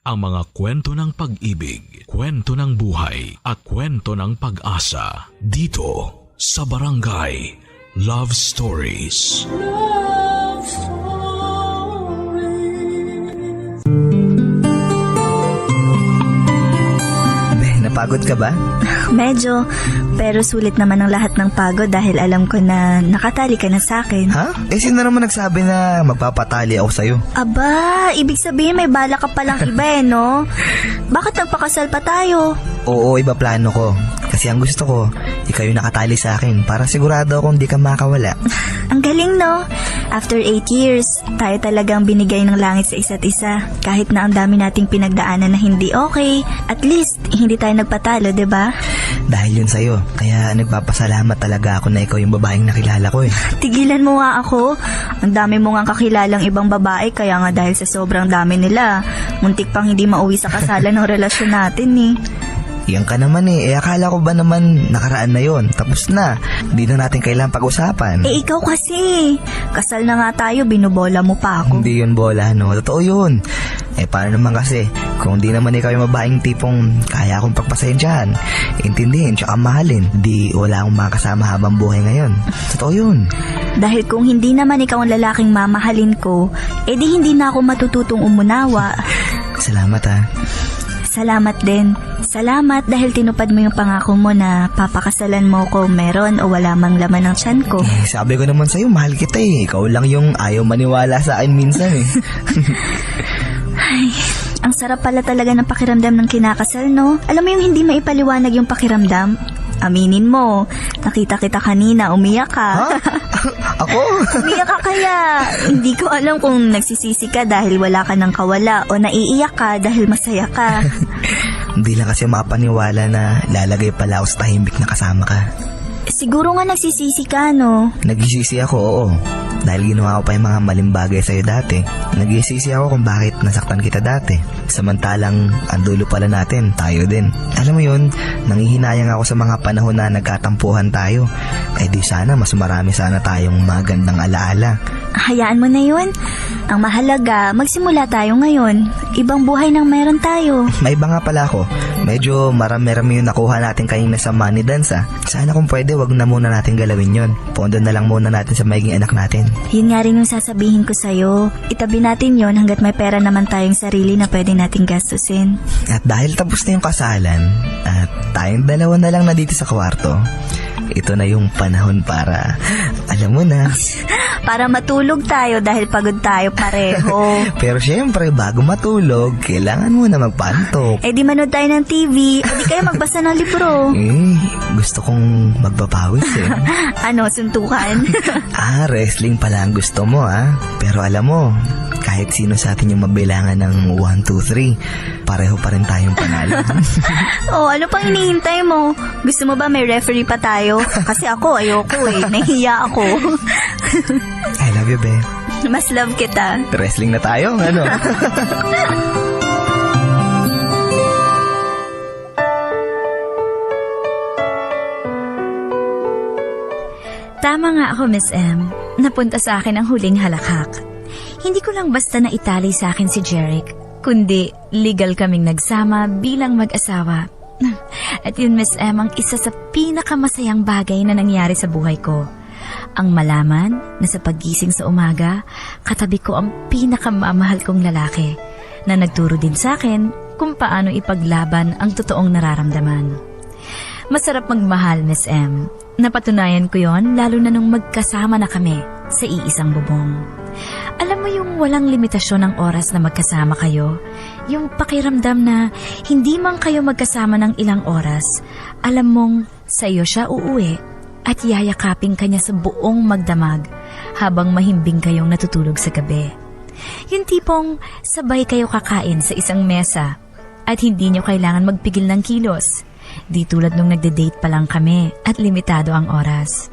ang mga kwento ng pag-ibig, kwento ng buhay at kwento ng pag-asa dito sa Barangay Love Stories. Love Stories. Napagod ka ba? Medyo, pero sulit naman ang lahat ng pagod dahil alam ko na nakatali ka na sa akin. Ha? Sino naman nagsabi na magpapatali ako sa'yo? Aba, ibig sabihin may bala ka palang iba no? Bakit nagpakasal pa tayo? Oo, iba plano ko. Kasi ang gusto ko, ikaw yung nakatali sa akin para sigurado akong di ka makawala. Ang galing no? After 8 years, tayo talagang binigay ng langit sa isa't isa. Kahit na ang dami nating pinagdaanan na hindi okay, at least hindi tayo nagpatalo, 'di ba? Dahil yun sa'yo, kaya nagpapasalamat talaga ako na ikaw yung babaeng nakilala ko eh. Tigilan mo nga ako. Ang dami mo nga kakilalang ibang babae, kaya nga dahil sa sobrang dami nila, muntik pang hindi mauwi sa kasalan ng relasyon natin eh. Yan ka naman eh. Akala ko ba naman nakaraan na yon? Tapos na. Hindi na natin kailangan pag-usapan. Ikaw kasi. Kasal na nga tayo, binubola mo pa ako. Hindi yun bola, no? Totoo yun. Paano naman kasi? Kung di naman ikaw yung babaeng tipong kaya akong pagpasensyahan, intindihin, tsaka mahalin, di wala akong makasama habang buhay ngayon. Totoo yun. Dahil kung hindi naman ikaw ang lalaking mamahalin ko, di hindi na ako matututong umunawa. Salamat ha. Salamat din. Salamat dahil tinupad mo yung pangako mo na papakasalan mo ko meron o wala mang laman ng tiyan ko. Sabi ko naman sa'yo, mahal kita eh. Ikaw lang yung ayaw maniwala sa akin minsan eh. Ay, ang sarap pala talaga ng pakiramdam ng kinakasal, no? Alam mo yung hindi maipaliwanag yung pakiramdam? Aminin mo, nakita kita kanina, umiyak ka. Ha? Ako? Umiyak ka kaya. Hindi ko alam kung nagsisisi ka dahil wala ka ng kawala o naiiyak ka dahil masaya ka. Hindi lang kasi mapaniwala na lalagay pala ako sa tahimik na kasama ka. Siguro nga nagsisisi ka, no? Nagsisisi ako, oo. Dahil ginawa ko pa yung mga maling bagay sa'yo dati. Nagsisisi ako kung bakit nasaktan kita dati. Samantalang ang dulo pala natin, tayo din. Alam mo yun, nanghihinayang ako sa mga panahon na nagkatampuhan tayo. Di sana mas marami sana tayong magandang alaala. Hayaan mo na yun. Ang mahalaga, magsimula tayo ngayon. Ibang buhay nang meron tayo. May iba nga pala ako. Medyo marami-rami yung nakuha natin kanina sa money dance ah. Sana kung pwede, wag na muna natin galawin yun. Pondo na lang muna natin sa magiging anak natin. Yun nga rin yung sasabihin ko sa'yo. Itabi natin yon hanggat may pera naman tayong sarili na pwede nating gastusin. At dahil tapos na yung kasalan, at tayong dalawa na lang na dito sa kwarto, ito na yung panahon para, alam mo na. Para matulog tayo dahil pagod tayo pareho. Pero syempre, bago matulog, kailangan mo na magpantok. Di manood tayo ng TV. Di kayo magbasa ng libro. Gusto kong magpapawis eh. Ano, suntukan? Wrestling pala ang gusto mo Pero alam mo, kahit sino sa atin yung mabilangan ng 1, 2, 3, pareho pa rin tayong panalo. Ano pang hinihintay mo? Gusto mo ba may referee pa tayo? Kasi ako, ayoko nahihiya ako. I love you, be. Mas love kita. Wrestling na tayo, ano? Tama nga ako, Miss M. Napunta sa akin ang huling halakhak. Hindi ko lang basta na itali sa akin si Jeric, kundi legal kaming nagsama bilang mag-asawa. At yun, Miss M, ang isa sa pinakamasayang bagay na nangyari sa buhay ko. Ang malaman na sa paggising sa umaga, katabi ko ang pinakamamahal kong lalaki na nagturo din sa akin kung paano ipaglaban ang totoong nararamdaman. Masarap magmahal, Miss M. Napatunayan ko yon lalo na nung magkasama na kami sa iisang bubong. Alam mo yung walang limitasyon ng oras na magkasama kayo? Yung pakiramdam na hindi man kayo magkasama ng ilang oras, alam mong sa iyo siya uuwi at yayakapin kanya sa buong magdamag habang mahimbing kayong natutulog sa gabi. Yung tipong sabay kayo kakain sa isang mesa at hindi nyo kailangan magpigil ng kilos. Di tulad nung nagde-date pa lang kami at limitado ang oras.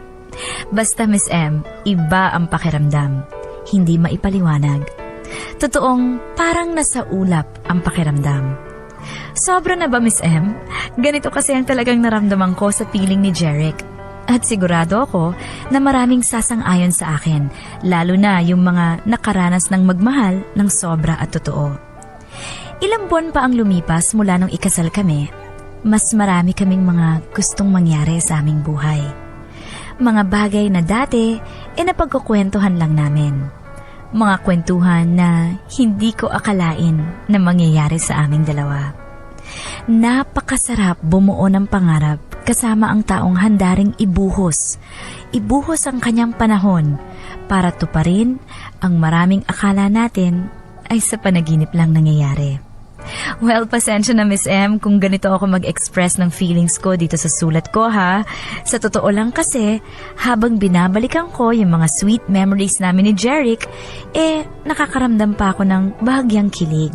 Basta, Miss M, iba ang pakiramdam. Hindi maipaliwanag. Totoong parang nasa ulap ang pakiramdam. Sobra na ba, Miss M? Ganito kasi ang talagang naramdaman ko sa feeling ni Jeric. At sigurado ako na maraming sasang-ayon sa akin, lalo na yung mga nakaranas ng magmahal ng sobra at totoo. Ilang buwan pa ang lumipas mula nung ikasal kami, mas marami kaming mga gustong mangyari sa aming buhay. Mga bagay na dati napagkukwentuhan lang namin. Mga kwentuhan na hindi ko akalain na mangyayari sa aming dalawa. Napakasarap bumuo ng pangarap kasama ang taong handaring ibuhos ang kanyang panahon para tuparin ang maraming akala natin ay sa panaginip lang nangyayari. Well, pasensya na Miss M kung ganito ako mag-express ng feelings ko dito sa sulat ko ha. Sa totoo lang kasi, habang binabalikan ko yung mga sweet memories namin ni Jeric, nakakaramdam pa ako ng bahagyang kilig.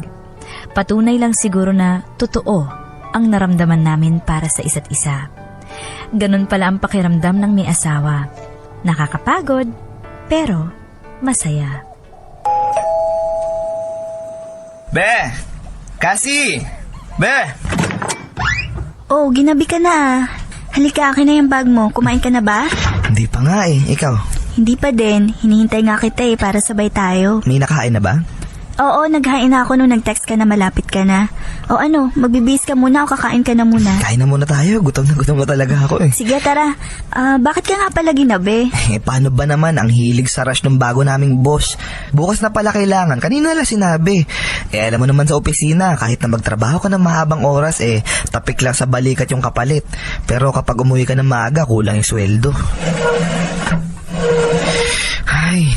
Patunay lang siguro na totoo ang naramdaman namin para sa isa't isa. Ganun pala ang pakiramdam ng may asawa. Nakakapagod, pero masaya. Be! Kasi! Be! Oh, ginabi ka na. Halika, akin na yung bag mo. Kumain ka na ba? Hindi pa nga Ikaw, Hindi pa din. Hinihintay nga kita para sabay tayo. may nakain na ba? Oo, naghain na ako nung nag-text ka na malapit ka na. O ano, magbibihis ka muna o kakain ka na muna? Kain na muna tayo. Gutom na talaga ako Sige, tara. Bakit ka nga pala ginabi? Paano ba naman ang hilig sa rush ng bago naming boss? Bukas na pala kailangan. Kanina lang sinabi. Alam mo naman sa opisina, kahit na magtrabaho ka ng mahabang oras, tapik lang sa balikat yung kapalit. Pero kapag umuwi ka ng maaga, kulang yung sweldo. Ay,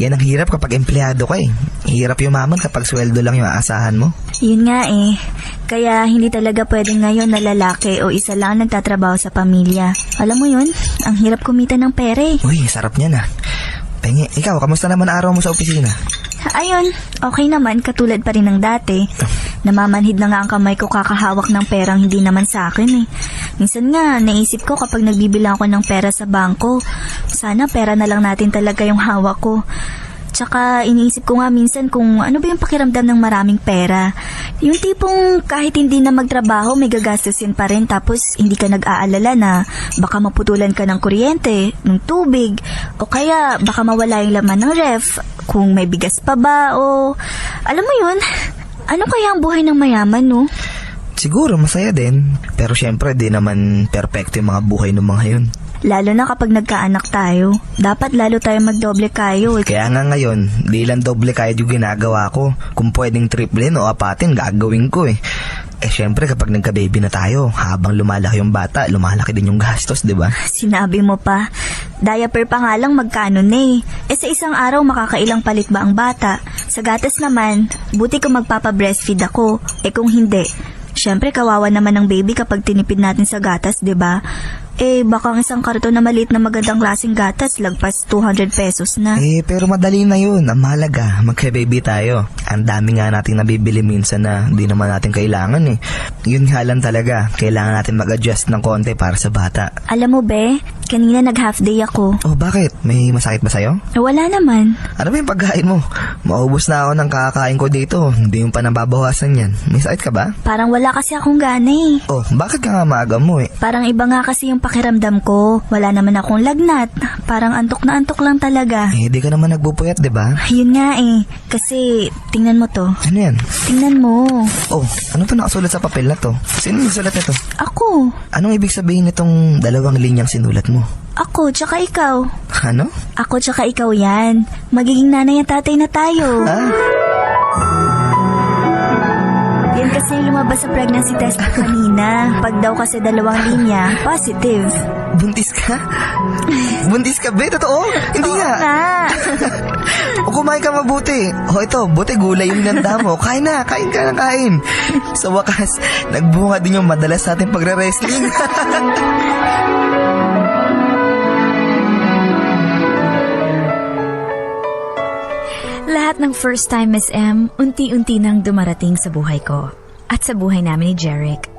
yan ang hirap kapag empleyado ka Hirap yumaman kapag sweldo lang yung aasahan mo. Yun nga Kaya hindi talaga pwedeng ngayon na lalaki o isa lang ang nagtatrabaho sa pamilya. Alam mo yun, ang hirap kumita ng pera Uy, sarap niya na. Pengi, ikaw, kamusta naman araw mo sa opisina? Ayun, okay naman, katulad pa rin ng dati. Namamanhid na nga ang kamay ko kakahawak ng perang hindi naman sa akin Minsan nga, naisip ko kapag nagbibilang ako ng pera sa bangko, sana pera na lang natin talaga yung hawak ko. Tsaka iniisip ko nga minsan kung ano ba yung pakiramdam ng maraming pera. Yung tipong kahit hindi na magtrabaho may gagastusin pa rin tapos hindi ka nag-aalala na baka maputulan ka ng kuryente, ng tubig, o kaya baka mawala yung laman ng ref, kung may bigas pa ba o... Alam mo yun, ano kaya ang buhay ng mayaman no? Siguro masaya din, pero syempre di naman perfecto yung mga buhay ng mga yun. Lalo na kapag nagkaanak tayo. Dapat lalo tayo magdoble kayo Kaya nga ngayon, di lang doble kayod yung ginagawa ko. Kung pwedeng triplein o apatin, gagawin ko syempre kapag nagka-baby na tayo, habang lumalaki yung bata, lumalaki din yung gastos, di ba? Sinabi mo pa. Diaper pa nga lang magkano sa isang araw makakailang palit ba ang bata? Sa gatas naman, buti kung magpapa-breastfeed ako. Kung hindi, syempre kawawa naman ng baby kapag tinipid natin sa gatas, di ba? Baka ang isang karton na maliit na magandang klaseng gatas, lagpas 200 pesos na. Pero madali na yun. Ang mahalaga, magka-baby tayo. Ang dami nga nating nabibili minsan na di naman natin kailangan Yun nga lang talaga, kailangan natin mag-adjust ng konti para sa bata. Alam mo be, kanina nag-half day ako. Oh, bakit? May masakit ba sa'yo? Wala naman. Ano ba yung pagkain mo? Maubos na ako ng kakakain ko dito. Hindi yung pa nababawasan yan. May sakit ka ba? Parang wala kasi akong gana Oh, bakit ka nga maaga mo Parang iba nga kasi yung pakiramdam ko. Wala naman akong lagnat. Parang antok na antok lang talaga. Di ka naman nagpupuyat, di ba? Yun nga Kasi, tingnan mo to. Ano yan? Tingnan mo. Oh, ano to nakasulat sa papel na to? Sino yung sulat nito? Ako. Anong ibig sabihin nitong 2 linyang sinulat mo? Ako, tsaka ikaw. Ano? Ako, tsaka ikaw yan. Magiging nanay at tatay na tayo. Yan kasi yung lumabas sa pregnancy test ko kanina. Pag daw kasi 2 linya, positive. Buntis ka? Buntis ka, be? Totoo? Hindi nga. O kumain ka mabuti. Ito, buti gulay yung nanda mo. Kain na, kain ka ng kain. Sa wakas, nagbunga din yung madalas natin pagre-wrestling. Lahat ng first time, Miss M, unti-unti nang dumarating sa buhay ko at sa buhay namin ni Jeric.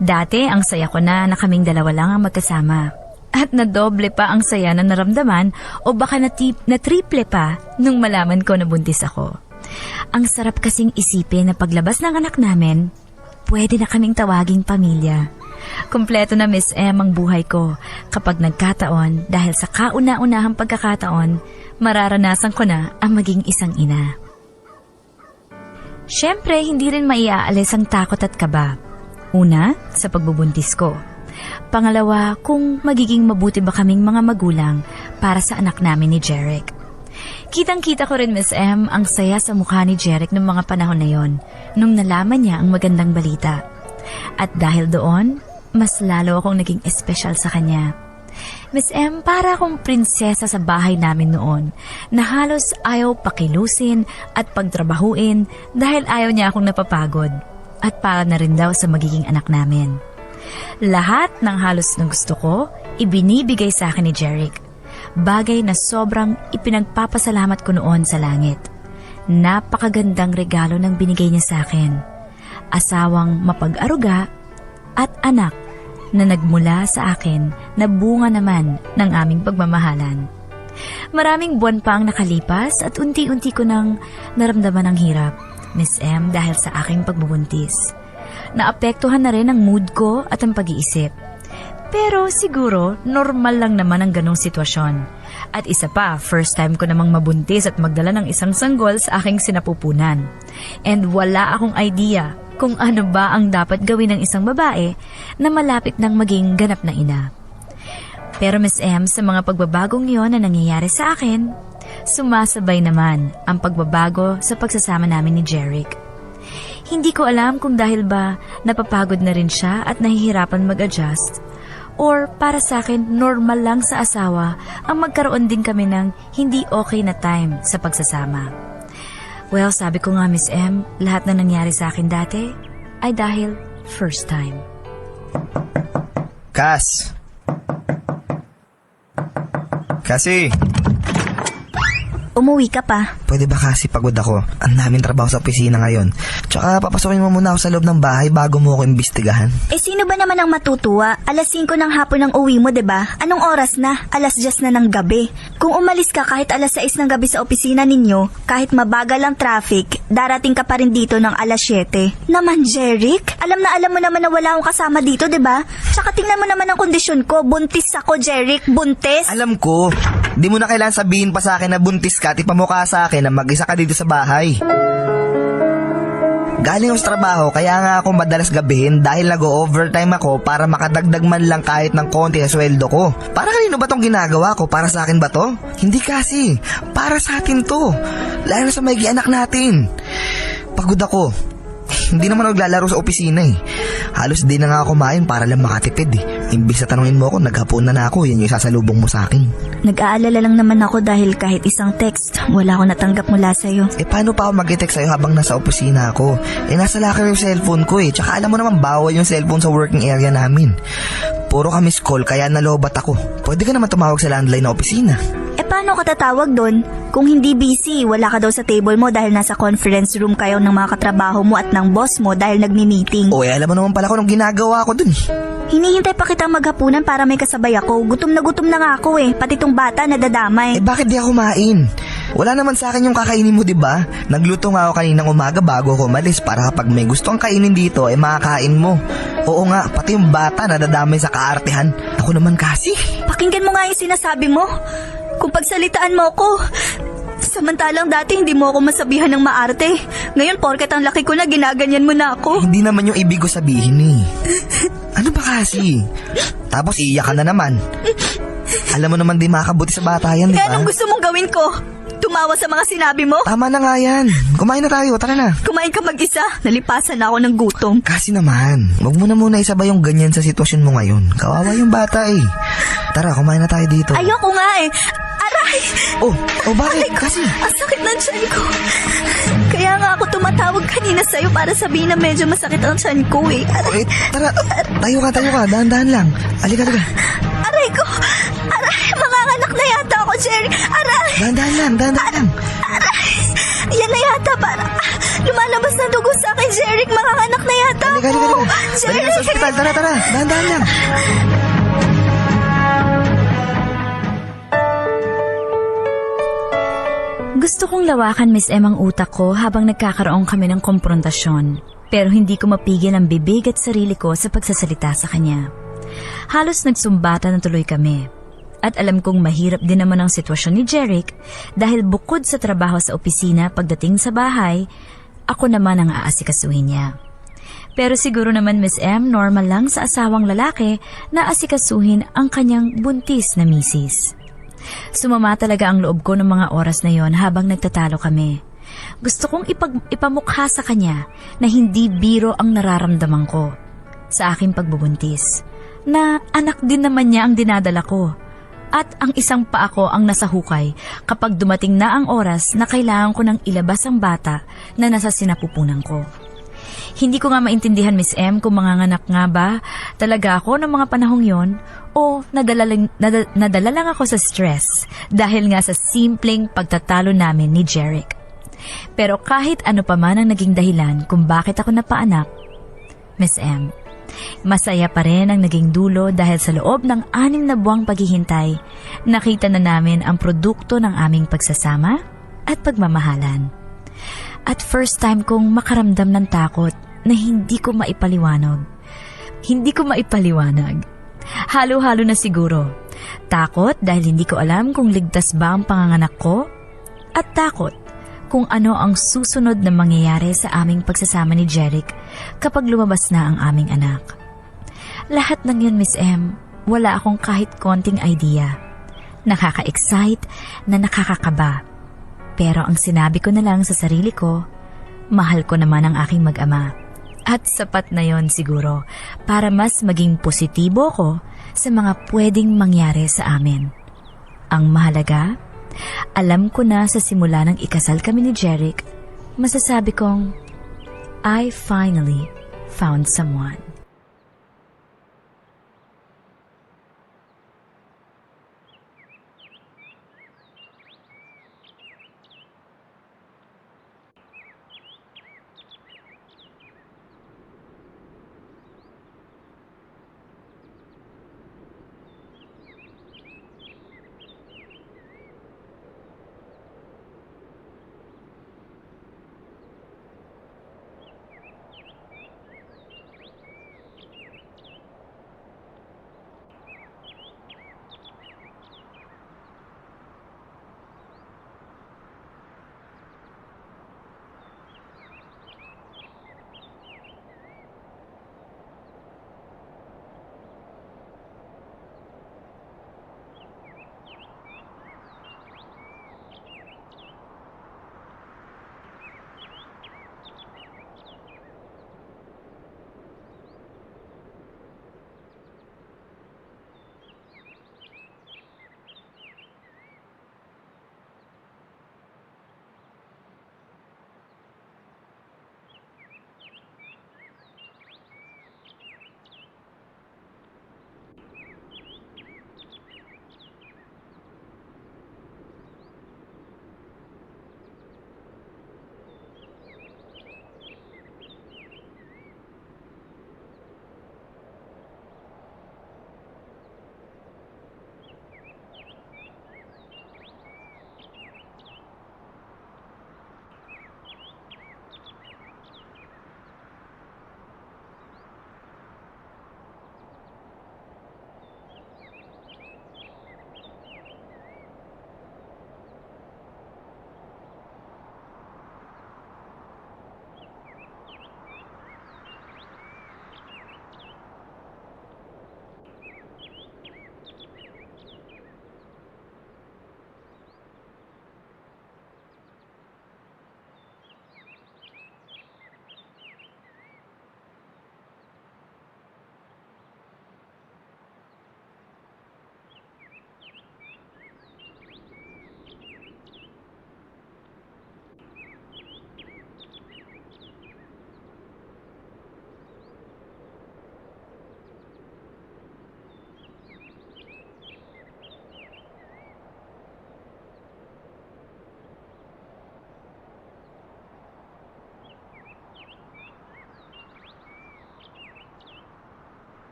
Dati, ang saya ko na kaming dalawa lang ang magkasama. At nadoble pa ang saya na naramdaman o baka na triple pa nung malaman ko na buntis ako. Ang sarap kasing isipin na paglabas ng anak namin, pwede na kaming tawaging pamilya. Kumpleto na Miss M ang buhay ko kapag nagkataon dahil sa kauna-unahang pagkakataon, mararanasan ko na ang maging isang ina. Siyempre, hindi rin maiaalis ang takot at kaba. Una, sa pagbubuntis ko. Pangalawa, kung magiging mabuti ba kaming mga magulang para sa anak namin ni Jeric. Kitang-kita ko rin, Miss M, ang saya sa mukha ni Jeric noong mga panahon na yon, nung nalaman niya ang magandang balita. At dahil doon, mas lalo akong naging espesyal sa kanya. Miss M, para akong prinsesa sa bahay namin noon, na halos ayaw pakilusin at pagtrabahuin dahil ayaw niya akong napapagod. At para na rin daw sa magiging anak namin. Lahat ng halos ng gusto ko, ibinibigay sa akin ni Jeric. Bagay na sobrang ipinagpapasalamat ko noon sa langit. Napakagandang regalo ng binigay niya sa akin. Asawang mapag-aruga at anak na nagmula sa akin na bunga naman ng aming pagmamahalan. Maraming buwan pa ang nakalipas at unti-unti ko nang naramdaman ang hirap, Miss M, dahil sa aking pagbubuntis. Naapektuhan na rin ang mood ko at ang pag-iisip. Pero siguro, normal lang naman ang ganong sitwasyon. At isa pa, first time ko namang mabuntis at magdala ng isang sanggol sa aking sinapupunan. And wala akong idea kung ano ba ang dapat gawin ng isang babae na malapit ng maging ganap na ina. Pero Miss M, sa mga pagbabagong yon na nangyayari sa akin, sumasabay naman ang pagbabago sa pagsasama namin ni Jeric. Hindi ko alam kung dahil ba napapagod na rin siya at nahihirapan mag-adjust, or para sa akin normal lang sa asawa ang magkaroon din kami ng hindi okay na time sa pagsasama. Well, sabi ko nga, Miss M, lahat na nangyari sa akin dati ay dahil first time. Kas! Kasi, Umuwi ka pa. pwede ba kasi pagod ako? Ang daming trabaho sa opisina ngayon. Tsaka papasokin mo muna ako sa loob ng bahay bago mo ako imbestigahan. Sino ba naman ang matutuwa? 5:00 ng hapon ang uwi mo, 'di ba? Anong oras na? 10:00 na ng gabi. Kung umalis ka kahit 6:00 ng gabi sa opisina ninyo, kahit mabagal ang traffic, darating ka pa rin dito ng 7:00. Naman, Jeric, alam mo naman na wala akong kasama dito, 'di ba? Tsaka tingnan mo naman ang kondisyon ko. Buntis ako, Jeric, buntis. Alam ko, di mo na kailangan sabihin pa sa akin na buntis ka at ipamukha sa akin na mag-isa ka dito sa bahay. Galing ako sa trabaho, kaya nga ako madalas gabihin dahil nag-overtime ako para makadagdag man lang kahit ng konti sa sweldo ko. Para kanino ba tong ginagawa ko? Para sa akin ba to? Hindi kasi. Para sa atin to. Lalo na sa may anak natin. Pagod ako. Hindi naman ako naglalaro sa opisina eh. Halos di na nga ako kumain para lang makatipid eh. Imbis na tanungin mo ako, naghapunan na ako, yan yung sasalubong mo sa akin. Nag-aalala lang naman ako dahil kahit isang text, wala akong natanggap mula sa'yo. Paano pa ako mag-text sa'yo habang nasa opisina ako? Nasa locker yung cellphone ko eh. Tsaka alam mo naman bawal yung cellphone sa working area namin. Puro kami call kaya nalobat ako. Pwede ka naman tumawag sa landline na opisina. Paano ka tatawag doon? Kung hindi busy, wala ka daw sa table mo dahil nasa conference room kayo ng mga katrabaho mo at ng boss mo dahil nagmi-meeting. Alam mo naman pala kung anong ginagawa ko dun. Hinihintay pa kitang maghapunan para may kasabay ako. Gutom na nga ako eh. Pati tong bata nadadamay. Bakit di ako kumain? Wala naman sa akin yung kakainin mo, diba? Nagluto nga ako kaninang umaga bago ako umalis para kapag may gusto ang kainin dito, makakain mo. Oo nga, pati yung bata nadadamay sa kaartehan. Ako naman kasi. Pakinggan mo nga yung sinasabi mo. Kung pagsalitaan mo ako, samantalang dati hindi mo ako masabihan ng maarte. Ngayon, porket ang laki ko na, ginaganyan mo na ako. Hindi naman yung ibig ko sabihin eh. Ano ba kasi? Tapos iiyak ka na naman. Alam mo naman di makakabuti sa bata yan, di ba? Anong gusto mong gawin ko? Tumawa sa mga sinabi mo? Tama na nga yan. Kumain na tayo, tara na. Kumain ka mag-isa. Nalipasan na ako ng gutom. Kasi naman, wag mo na muna isabay yung ganyan sa sitwasyon mo ngayon. Kawawa yung bata eh. Tara, kumain na tayo dito. Ayoko nga eh. Aray! Bakit? Aray ko, Kasi ang sakit ng tiyan ko. Kaya nga ako tumatawag kanina sa'yo para sabihin na medyo masakit ang tiyan ko eh. Aray! Tara, tayo ka. Dahan-dahan lang. Alika. Aray ko! Aray! Manganganak na yata ako, Jerry! Aray! Dahan-dahan lang. Aray! Yan na yata para... lumalabas na dugo sa akin, Jerry! Manganganak na yata ako! Alika. Jerry! Dali na sa ospital, tara. Dahan-dahan lang. Gusto kong lawakan, Miss M, ang utak ko habang nagkakaroon kami ng komprontasyon. Pero hindi ko mapigil ang bibig at sarili ko sa pagsasalita sa kanya. Halos nagsumbatan na tuloy kami. At alam kong mahirap din naman ang sitwasyon ni Jeric dahil bukod sa trabaho sa opisina pagdating sa bahay, ako naman ang aasikasuhin niya. Pero siguro naman Miss M, normal lang sa asawang lalaki na asikasuhin ang kanyang buntis na misis. Sumama talaga ang loob ko ng mga oras na yon habang nagtatalo kami. Gusto kong ipamukha sa kanya na hindi biro ang nararamdaman ko sa aking pagbubuntis, na anak din naman niya ang dinadala ko. At ang isang pa ako ang nasa hukay kapag dumating na ang oras na kailangan ko nang ilabas ang bata na nasa sinapupunan ko. Hindi ko nga maintindihan, Miss M, kung manganganak nga ba talaga ako ng mga panahong yon o nadala lang ako sa stress dahil nga sa simpleng pagtatalo namin ni Jeric. Pero kahit ano pa man ang naging dahilan kung bakit ako napaanak, Miss M, masaya pa rin ang naging dulo dahil sa loob ng 6 na buwang paghihintay, nakita na namin ang produkto ng aming pagsasama at pagmamahalan. At first time kong makaramdam ng takot na hindi ko maipaliwanag. Halo-halo na siguro. Takot dahil hindi ko alam kung ligtas ba ang panganganak ko, at takot kung ano ang susunod na mangyayari sa aming pagsasama ni Jeric kapag lumabas na ang aming anak. Lahat ng yun, Miss M, wala akong kahit konting idea. Nakaka-excite na nakakakaba. Pero ang sinabi ko na lang sa sarili ko, mahal ko naman ang aking mag-ama. At sapat na yon siguro para mas maging positibo ko sa mga pwedeng mangyari sa amin. Ang mahalaga, alam ko na sa simula ng ikasal kami ni Jeric, masasabi kong, I finally found someone.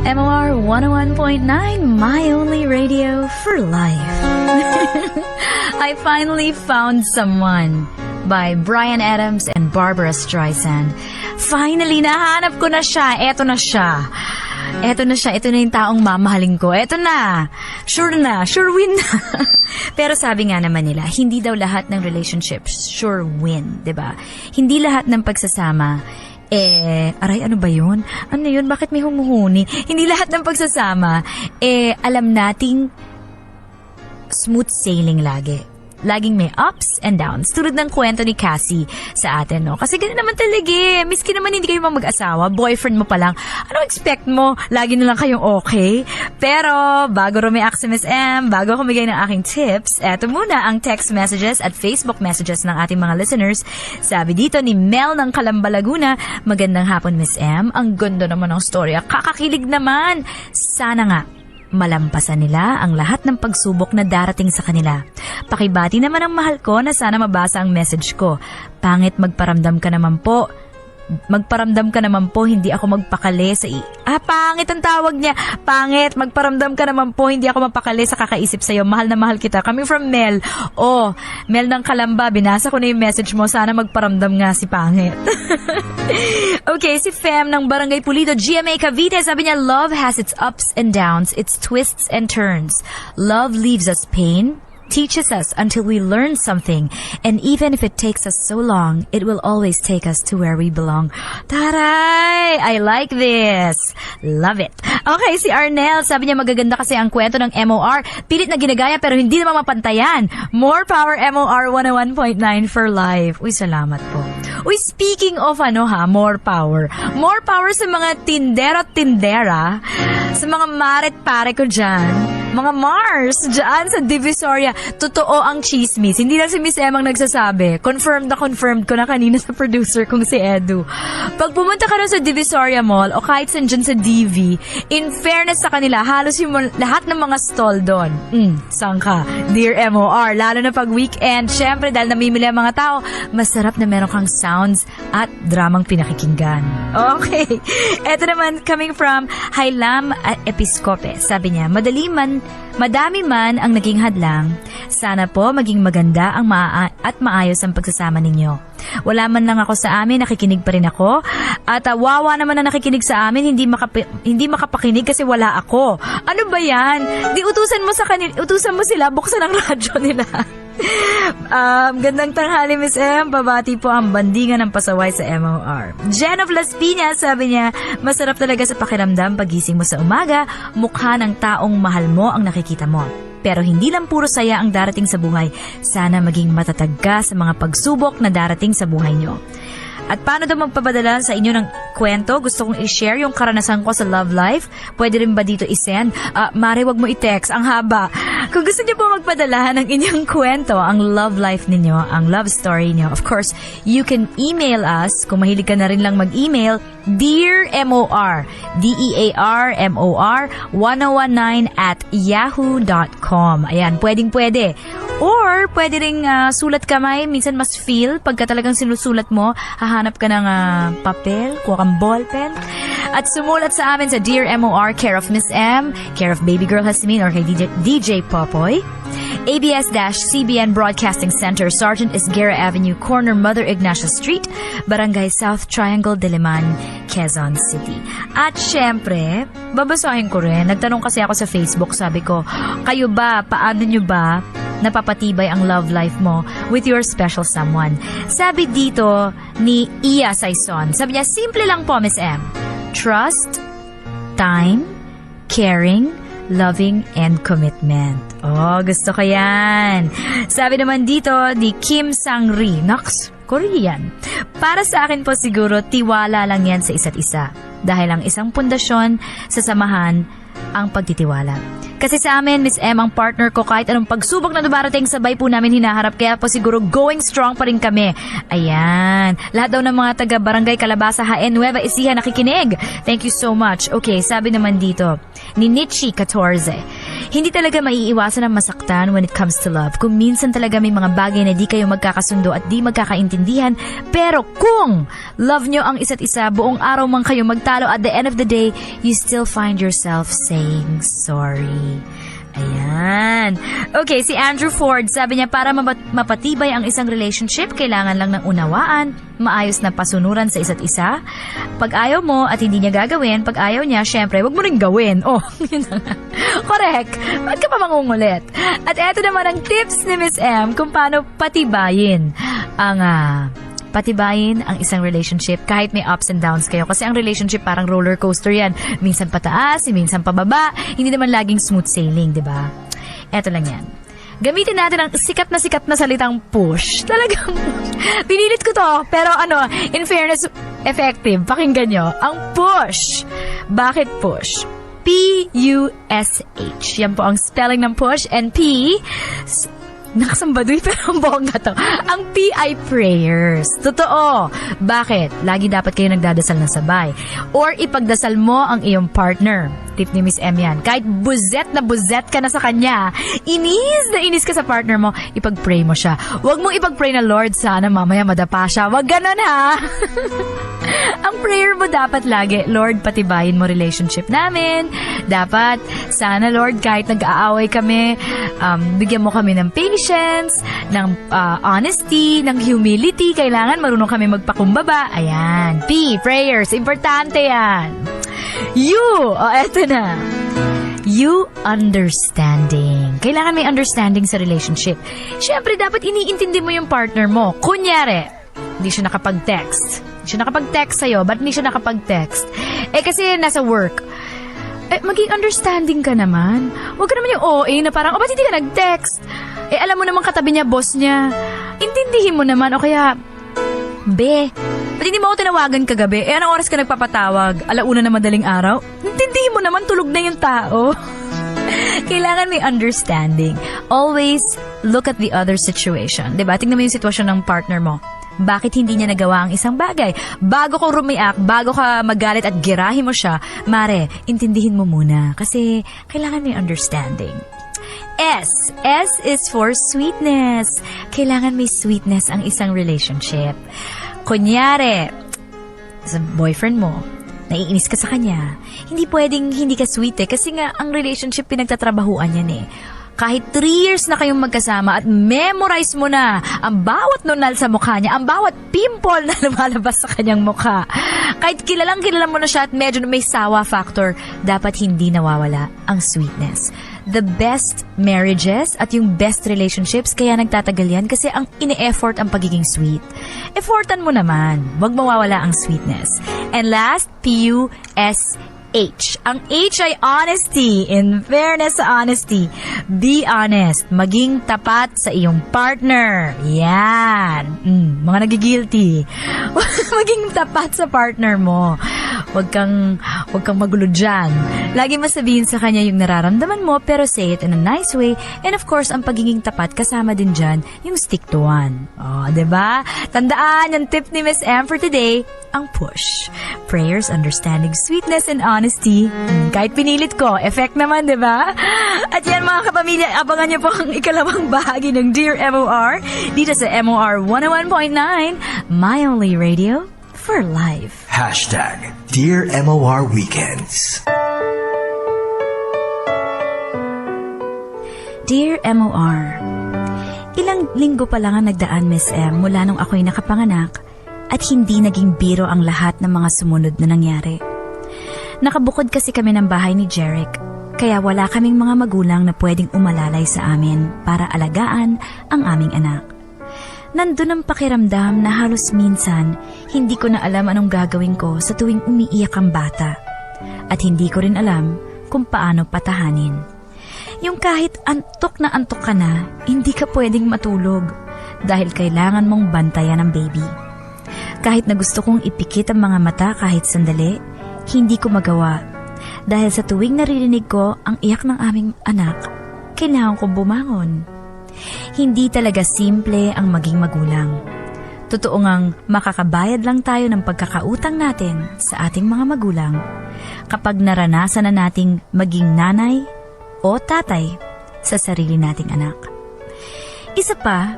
MOR 101.9, my only radio for life. I finally found someone by Bryan Adams and Barbara Streisand. Finally, nahanap ko na siya. Eto na siya. Ito na yung taong mamahalin ko. Ito na. Sure win na. Pero sabi nga naman nila, hindi daw lahat ng relationships sure win, 'di ba? Hindi lahat ng pagsasama aray, ano ba yun? Ano yun? Bakit may humuhuni? Hindi lahat ng pagsasama alam nating smooth sailing lagi. Laging may ups and downs. Tulad ng kwento ni Cassie sa atin, no? Kasi ganun naman talaga eh. Miski naman hindi kayo mag-asawa, boyfriend mo pa lang, ano expect mo? Lagi na lang kayong okay? Pero, bago rumiak si Miss M, bago ako bigay ng aking tips, eto muna ang text messages at Facebook messages ng ating mga listeners. Sabi dito ni Mel ng Calamba, Laguna, magandang hapon Miss M. Ang ganda naman ng storya. Kakakilig naman. Sana nga malampasan nila ang lahat ng pagsubok na darating sa kanila. Pakibati naman ang mahal ko na sana mabasa ang message ko. Pangit magparamdam ka naman po, hindi ako magpakali sa pangit ang tawag niya. Pangit, magparamdam ka naman po, hindi ako mapakali sa kakaisip sa'yo. Mahal na mahal kita. Coming from Mel. Mel ng Calamba, binasa ko na yung message mo. Sana magparamdam nga si Pangit. Okay, si Fem ng Barangay Pulido, GMA Cavite, sabi niya, love has its ups and downs, its twists and turns. Love leaves us pain, teaches us until we learn something, and even if it takes us so long, it will always take us to where we belong. Taray! I like this. Love it. Okay, si Arnel, sabi niya magaganda kasi ang kwento ng MOR. Pilit na ginagaya pero hindi naman mapantayan. More power MOR 101.9 for life. Uy, salamat po. Uy, speaking of more power. More power sa mga tindero at tindera, sa mga maret pare ko dyan. Mga Mars, dyan sa Divisoria. Totoo ang chismis. Hindi lang si Miss Emang nagsasabi. Confirmed ko na kanina sa producer kong si Edu. Pag pumunta ka rin sa Divisoria Mall o kahit saan dyan sa DV, in fairness sa kanila, halos yung lahat ng mga stall doon. Saan ka? Dear MOR. Lalo na pag weekend. Syempre, dahil namimili ang mga tao, masarap na meron kang sounds at dramang pinakikinggan. Okay. Eto naman, coming from Hailam Episcope. Sabi niya, madami man ang naging hadlang, sana po maging maganda ang at maayos ang pagsasama ninyo. Wala man lang ako sa amin, nakikinig pa rin ako. At wawa naman na nakikinig sa amin, hindi makapakinig kasi wala ako. Ano ba yan? Di utusan mo sila, buksan ang radyo nila. Gandang tanghali Miss M, babati po ang bandingan ng pasaway sa MOR. Jen of Las Piñas, sabi niya, masarap talaga sa pakiramdam pagising mo sa umaga, mukha ng taong mahal mo ang nakikita mo. Pero hindi lang puro saya ang darating sa buhay, sana maging matatag ka sa mga pagsubok na darating sa buhay nyo. At paano daw magpapadala sa inyo ng kwento? Gusto kong i-share yung karanasan ko sa love life. Pwede rin ba dito i-send? Mare, wag mo i-text. Ang haba. Kung gusto niyo po magpadala ng inyong kwento, ang love life ninyo, ang love story niyo, of course, you can email us. Kung mahilig ka na rin lang mag-email, Dear MOR, DEARMOR 1019@yahoo.com. Ayan, pwede. Or, pwede ring sulat kamay. Minsan mas feel, pagka talagang sinusulat mo, hahanap ka ng papel, kuha kang ballpen. At sumulat sa amin sa Dear MOR, care of Miss M, care of Baby Girl Hasmin, or kay DJ Popoy. ABS-CBN Broadcasting Center, Sergeant Esguerra Avenue, corner Mother Ignacia Street, Barangay South Triangle, Diliman, Quezon City. At syempre, babasahin ko rin. Nagtanong kasi ako sa Facebook, sabi ko, kayo ba, paano nyo ba napapatibay ang love life mo with your special someone? Sabi dito ni Iya Saison, sabi niya, simple lang po, Miss M. Trust, time, caring, loving, and commitment. Oh, gusto ko yan. Sabi naman dito ni Kim Sang-ri, Nox, Korean. Para sa akin po siguro, tiwala lang yan sa isa't isa. Dahil ang isang pundasyon sa samahan ang pagtitiwala. Kasi sa amin, Miss M, ang partner ko, kahit anong pagsubok na dumarating, sabay po namin hinaharap. Kaya po siguro going strong pa rin kami. Ayan. Lahat daw ng mga taga Barangay Calabasa, Haen, Nueva Ecija nakikinig. Thank you so much. Okay, sabi naman dito ni Nietzsche 14. Hindi talaga maiiwasan ang masaktan when it comes to love. Kung minsan talaga may mga bagay na di kayo magkakasundo at di magkakaintindihan, pero kung love nyo ang isa't isa, buong araw man kayo magtalo, at the end of the day, you still find yourself saying sorry. Ayan. Okay, si Andrew Ford, sabi niya, para mapatibay ang isang relationship, kailangan lang ng unawaan, maayos na pasunuran sa isa't isa. Pag ayaw mo at hindi niya gagawin, pag ayaw niya, syempre, wag mo rin gawin. Oh, yun na nga. Correct. Ba't ka pa mangungulit? At eto naman ang tips ni Miss M kung paano patibayin ang isang relationship kahit may ups and downs kayo. Kasi ang relationship parang roller coaster yan. Minsan pataas, minsan pababa. Hindi naman laging smooth sailing, di ba? Eto lang yan. Gamitin natin ang sikat na salitang push. Talagang, pinilit ko to. Pero in fairness, effective. Pakinggan nyo. Ang push. Bakit push? P-U-S-H. Yan po ang spelling ng push. And P... Nakasambaduy pero ang bongga to. Ang P ay prayers. Totoo. Bakit? Lagi dapat kayo nagdadasal na sabay. Or ipagdasal mo ang iyong partner. Tip ni Miss M yan. Kahit buzet ka na sa kanya, inis ka sa partner mo, ipag-pray mo siya. Huwag mong ipag-pray na, Lord, sana mamaya madapa siya. Huwag ganon, ha? Ang prayer mo dapat lagi, Lord, patibayin mo relationship namin. Dapat, sana Lord, kahit nag-aaway kami, bigyan mo kami ng patience, ng honesty, ng humility. Kailangan marunong kami magpakumbaba. Ayan. P, prayers. Importante yan. Eto na. You, understanding. Kailangan may understanding sa relationship. Siyempre, dapat iniintindi mo yung partner mo. Kunyari, hindi siya nakapag-text. Hindi siya nakapag-text sa'yo. Ba't hindi siya nakapag-text? Kasi nasa work. Maging understanding ka naman. Huwag ka naman yung OA na parang, ba't hindi ka nag-text? Alam mo naman katabi niya, boss niya. Intindihin mo naman, o kaya, ba't hindi mo ako tinawagan kagabi? Anong oras ka nagpapatawag? 1:00 na madaling araw? Intindihin mo naman, tulog na yung tao. Kailangan may understanding. Always look at the other situation. Diba? Tingnan mo yung sitwasyon ng partner mo. Bakit hindi niya nagawa ang isang bagay? Bago ka rumiak, bago ka magalit at girahin mo siya, mare, intindihin mo muna. Kasi kailangan may understanding. S. S is for sweetness. Kailangan may sweetness ang isang relationship. Kunyari, sa boyfriend mo, naiinis ka sa kanya, hindi pwedeng hindi ka sweet kasi nga ang relationship pinagtatrabahuan yan eh. Kahit 3 years na kayong magkasama at memorize mo na ang bawat nunal sa mukha niya, ang bawat pimple na lumalabas sa kanyang mukha. Kahit kilala mo na siya at medyo may sawa factor, dapat hindi nawawala ang sweetness. The best marriages at yung best relationships, kaya nagtatagal yan kasi ang ine-effort ang pagiging sweet. Effortan mo naman, wag mawawala ang sweetness. And last, P-U-S-H. Ang H ay honesty. In fairness sa honesty, be honest. Maging tapat sa iyong partner. Yan. Mga nagigilty. Maging tapat sa partner mo. Huwag kang magulo dyan. Lagi mo sabihin sa kanya yung nararamdaman mo, pero say it in a nice way. And of course, ang pagiging tapat, kasama din dyan yung stick to one. Diba? Tandaan, yung tip ni Miss M for today, ang push. Prayers, understanding, sweetness, and honesty. Kahit pinilit ko, effect naman, diba? At yan mga kapamilya, abangan niyo po ang ikalawang bahagi ng Dear MOR dito sa MOR 101.9, My Only Radio for Life. Dear MOR Weekends. Dear MOR, ilang linggo pa lang ang nagdaan, Miss M, mula nung ako'y nakapanganak at hindi naging biro ang lahat ng mga sumunod na nangyari. Nakabukod kasi kami ng bahay ni Jeric, kaya wala kaming mga magulang na pwedeng umalalay sa amin para alagaan ang aming anak. Nandun ang pakiramdam na halos minsan hindi ko na alam anong gagawin ko sa tuwing umiiyak ang bata. At hindi ko rin alam kung paano patahanin. Yung kahit antok na antok ka na, hindi ka pwedeng matulog dahil kailangan mong bantayan ang baby. Kahit na gusto kong ipikit ang mga mata kahit sandali, hindi ko magawa. Dahil sa tuwing naririnig ko ang iyak ng aming anak, kailangan kong bumangon. Hindi talaga simple ang maging magulang. Totoo ngang makakabayad lang tayo ng pagkakautang natin sa ating mga magulang kapag naranasan na nating maging nanay o o tatay sa sarili nating anak. Isa pa,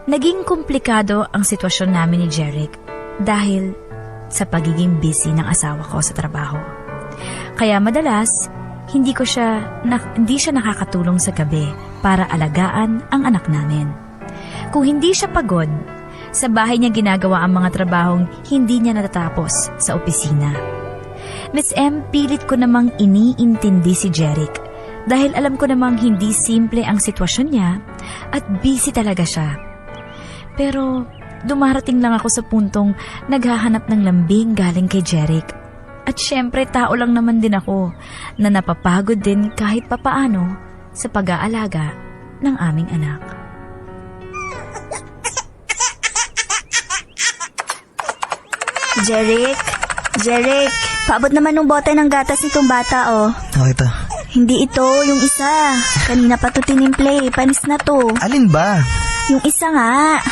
naging komplikado ang sitwasyon namin ni Jeric dahil sa pagiging busy ng asawa ko sa trabaho. Kaya madalas, hindi siya nakakatulong sa gabi para alagaan ang anak namin. Kung hindi siya pagod, sa bahay niya ginagawa ang mga trabahong hindi niya natatapos sa opisina. Miss M, pilit ko namang iniintindi si Jeric dahil alam ko namang hindi simple ang sitwasyon niya at busy talaga siya. Pero dumarating lang ako sa puntong naghahanap ng lambing galing kay Jeric. At syempre tao lang naman din ako na napapagod din kahit papaano sa pag-aalaga ng aming anak. Jeric, paabot naman ng bote ng gatas nitong bata, oh. Oh, ito. Hindi ito, yung isa. Kanina pa to tinimple, panis na to. Alin ba? Yung isa nga.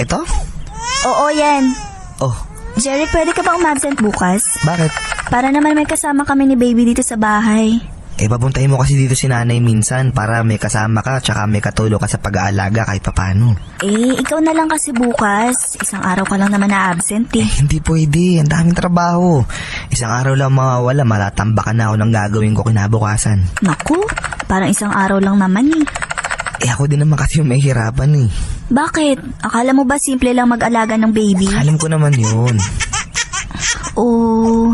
Ito? Oo, yan. Oh, Jeric, pwede ka ba umabsent bukas? bakit? Para naman may kasama kami ni baby dito sa bahay. Papuntahin mo kasi dito si nanay minsan para may kasama ka tsaka may katulong ka sa pag-aalaga kahit papano. Ikaw na lang kasi bukas. Isang araw ka lang naman na-absent eh. Hindi pwede, ang daming trabaho. Isang araw lang mawawala, malatambakan na ako ng gagawin ko kinabukasan. Naku, parang isang araw lang naman eh. Ako din naman kasi yung may hirapan eh. Bakit? Akala mo ba simple lang mag-alaga ng baby? Alam ko naman yun. Oh,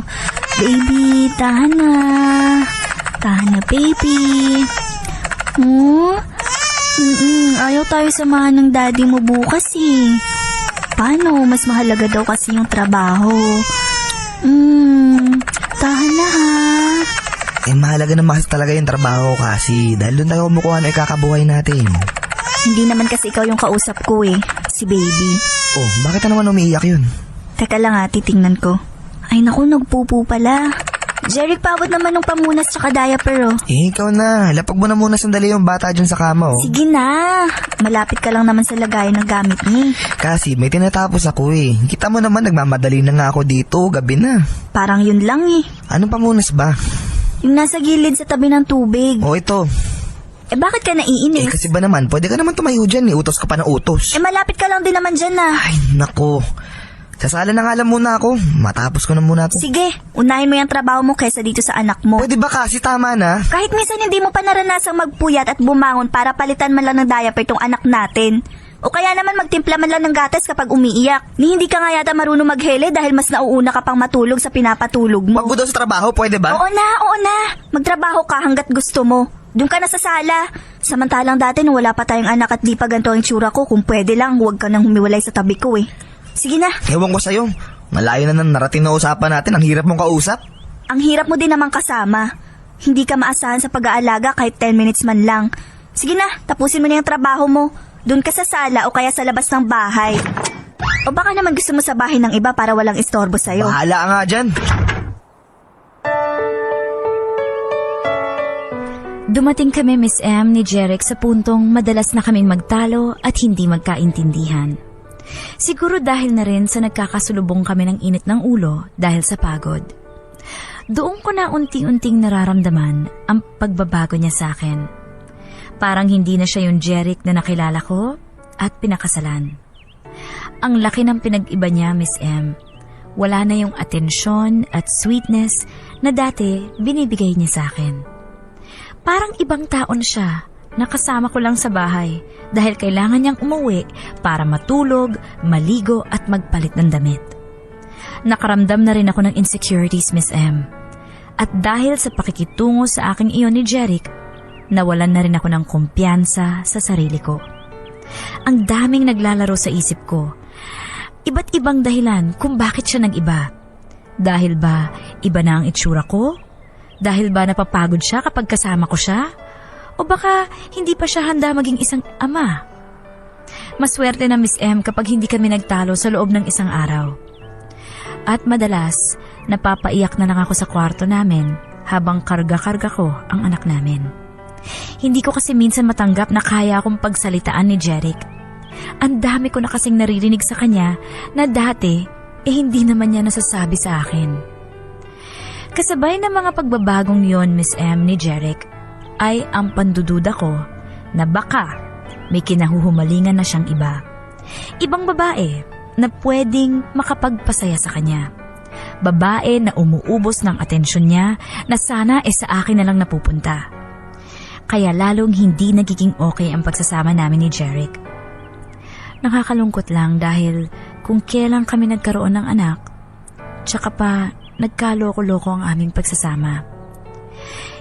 baby, tahan na. Tahan na, baby. Ayaw tayo samahan ng daddy mo bukas eh. Paano? Mas mahalaga daw kasi yung trabaho. Tahan na ha. Mahalaga naman kasi talaga yung trabaho kasi dahil doon tayo kumukuha na ikakabuhay natin. Hindi naman kasi ikaw yung kausap ko eh. Si baby. Oh, bakit na naman umiiyak yun? Teka lang ha, titingnan ko. Ay naku, nagpupo pala. Jeric, paabot naman ng pamunas tsaka diaper oh. Ikaw na. Lapag mo na muna sandali yung bata dyan sa kama oh. Sige na. Malapit ka lang naman sa lagayan ng gamit niya. Kasi may tinatapos ako eh. Kita mo naman nagmamadali na nga ako dito. Gabi na. Parang yun lang eh. Anong pamunas ba? Yung nasa gilid sa tabi ng tubig. Oh, ito. Bakit ka naiinis? Kasi ba naman, pwede ka naman tumayo dyan eh. Utos ka pa ng utos. Malapit ka lang din naman dyan ah. Ay, nako. Sasala na nga lang muna ako. Matapos ko na muna to. Sige, unahin mo yung trabaho mo kaysa dito sa anak mo. Pwede ba kasi tama na? Kahit minsan hindi mo pa naranasang magpuyat at bumangon para palitan man lang ng diaper tong anak natin. O kaya naman magtimpla man lang ng gatas kapag umiiyak. Ni hindi ka nga yata marunong maghele dahil mas nauuna ka pang matulog sa pinapatulog mo. Wag mo daw sa trabaho, pwede ba? Oo na. Magtrabaho ka hanggat gusto mo. Doon ka na sa sala. Samantalang dati nung wala pa tayong anak at di pa ganito ang itsura ko, kung pwede lang, huwag ka nang humiwalay sa tabi ko eh. Sige na. Ewan ko sa'yo. Malayo na ng narating na usapan natin. Ang hirap mong kausap. Ang hirap mo din naman kasama. Hindi ka maasahan sa pag-aalaga kahit 10 minutes man lang. Sige na, tapusin mo na yung trabaho mo. Doon ka sa sala o kaya sa labas ng bahay. O baka naman gusto mo sa bahay ng iba para walang istorbo sa'yo. Bahala ka nga dyan. Dumating kami, Miss M, ni Jeric sa puntong madalas na kaming magtalo at hindi magkaintindihan. Siguro dahil na rin sa nagkakasulubong kami ng init ng ulo dahil sa pagod. Doon ko na unti-unting nararamdaman ang pagbabago niya sa akin. Parang hindi na siya yung Jeric na nakilala ko at pinakasalan. Ang laki ng pinag-iba niya, Miss M. Wala na yung atensyon at sweetness na dati binibigay niya sa akin. Parang ibang taon siya. Nakasama ko lang sa bahay dahil kailangan niyang umuwi para matulog, maligo at magpalit ng damit. Nakaramdam na rin ako ng insecurities, Miss M. At dahil sa pakikitungo sa aking iyon ni Jeric, nawalan na rin ako ng kumpiyansa sa sarili ko. Ang daming naglalaro sa isip ko. Iba't ibang dahilan kung bakit siya nag-iba. Dahil ba iba na ang itsura ko? Dahil ba napapagod siya kapag kasama ko siya? O baka hindi pa siya handa maging isang ama? Maswerte na Miss M kapag hindi kami nagtalo sa loob ng isang araw. At madalas, napapaiyak na lang ako sa kwarto namin habang karga-karga ko ang anak namin. Hindi ko kasi minsan matanggap na kaya akong pagsalitaan ni Jeric. Ang dami ko na kasing naririnig sa kanya na dati hindi naman niya nasasabi sa akin. Kasabay ng mga pagbabagong yon, Miss M, ni Jeric, ay ang pandududa ko na baka may kinahuhumalingan na siyang iba. Ibang babae na pwedeng makapagpasaya sa kanya. Babae na umuubos ng atensyon niya na sana sa akin na lang napupunta. Kaya lalong hindi nagiging okay ang pagsasama namin ni Jeric. Nakakalungkot lang dahil kung kailan kami nagkaroon ng anak, tsaka pa nagkaloko-loko ang aming pagsasama.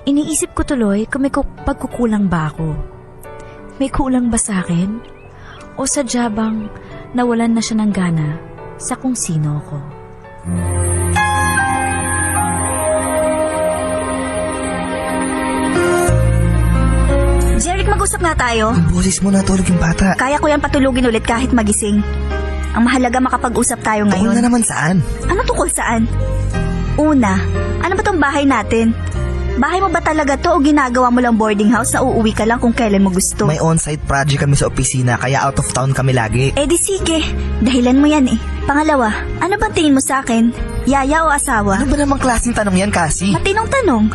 Iniisip ko tuloy kung may pagkukulang ba ako. May kulang ba sa akin? O sadya bang nawalan na siya ng gana sa kung sino ko? Jeric, mag-usap nga tayo. Yung boses mo, natulog yung bata. Kaya ko yan patulugin ulit kahit magising. Ang mahalaga makapag-usap tayo Tungkol ngayon. na naman saan? Ano tungkol saan? Una, ano ba tong bahay natin? Bahay mo ba talaga to o ginagawa mo lang boarding house na uuwi ka lang kung kailan mo gusto? May on-site project kami sa opisina kaya out of town kami lagi. Eh di sige, dahilan mo yan eh. Pangalawa, ano bang tingin mo sa akin? Yaya o asawa? Ano ba namang klaseng tanong yan, Cassie? Matinong tanong.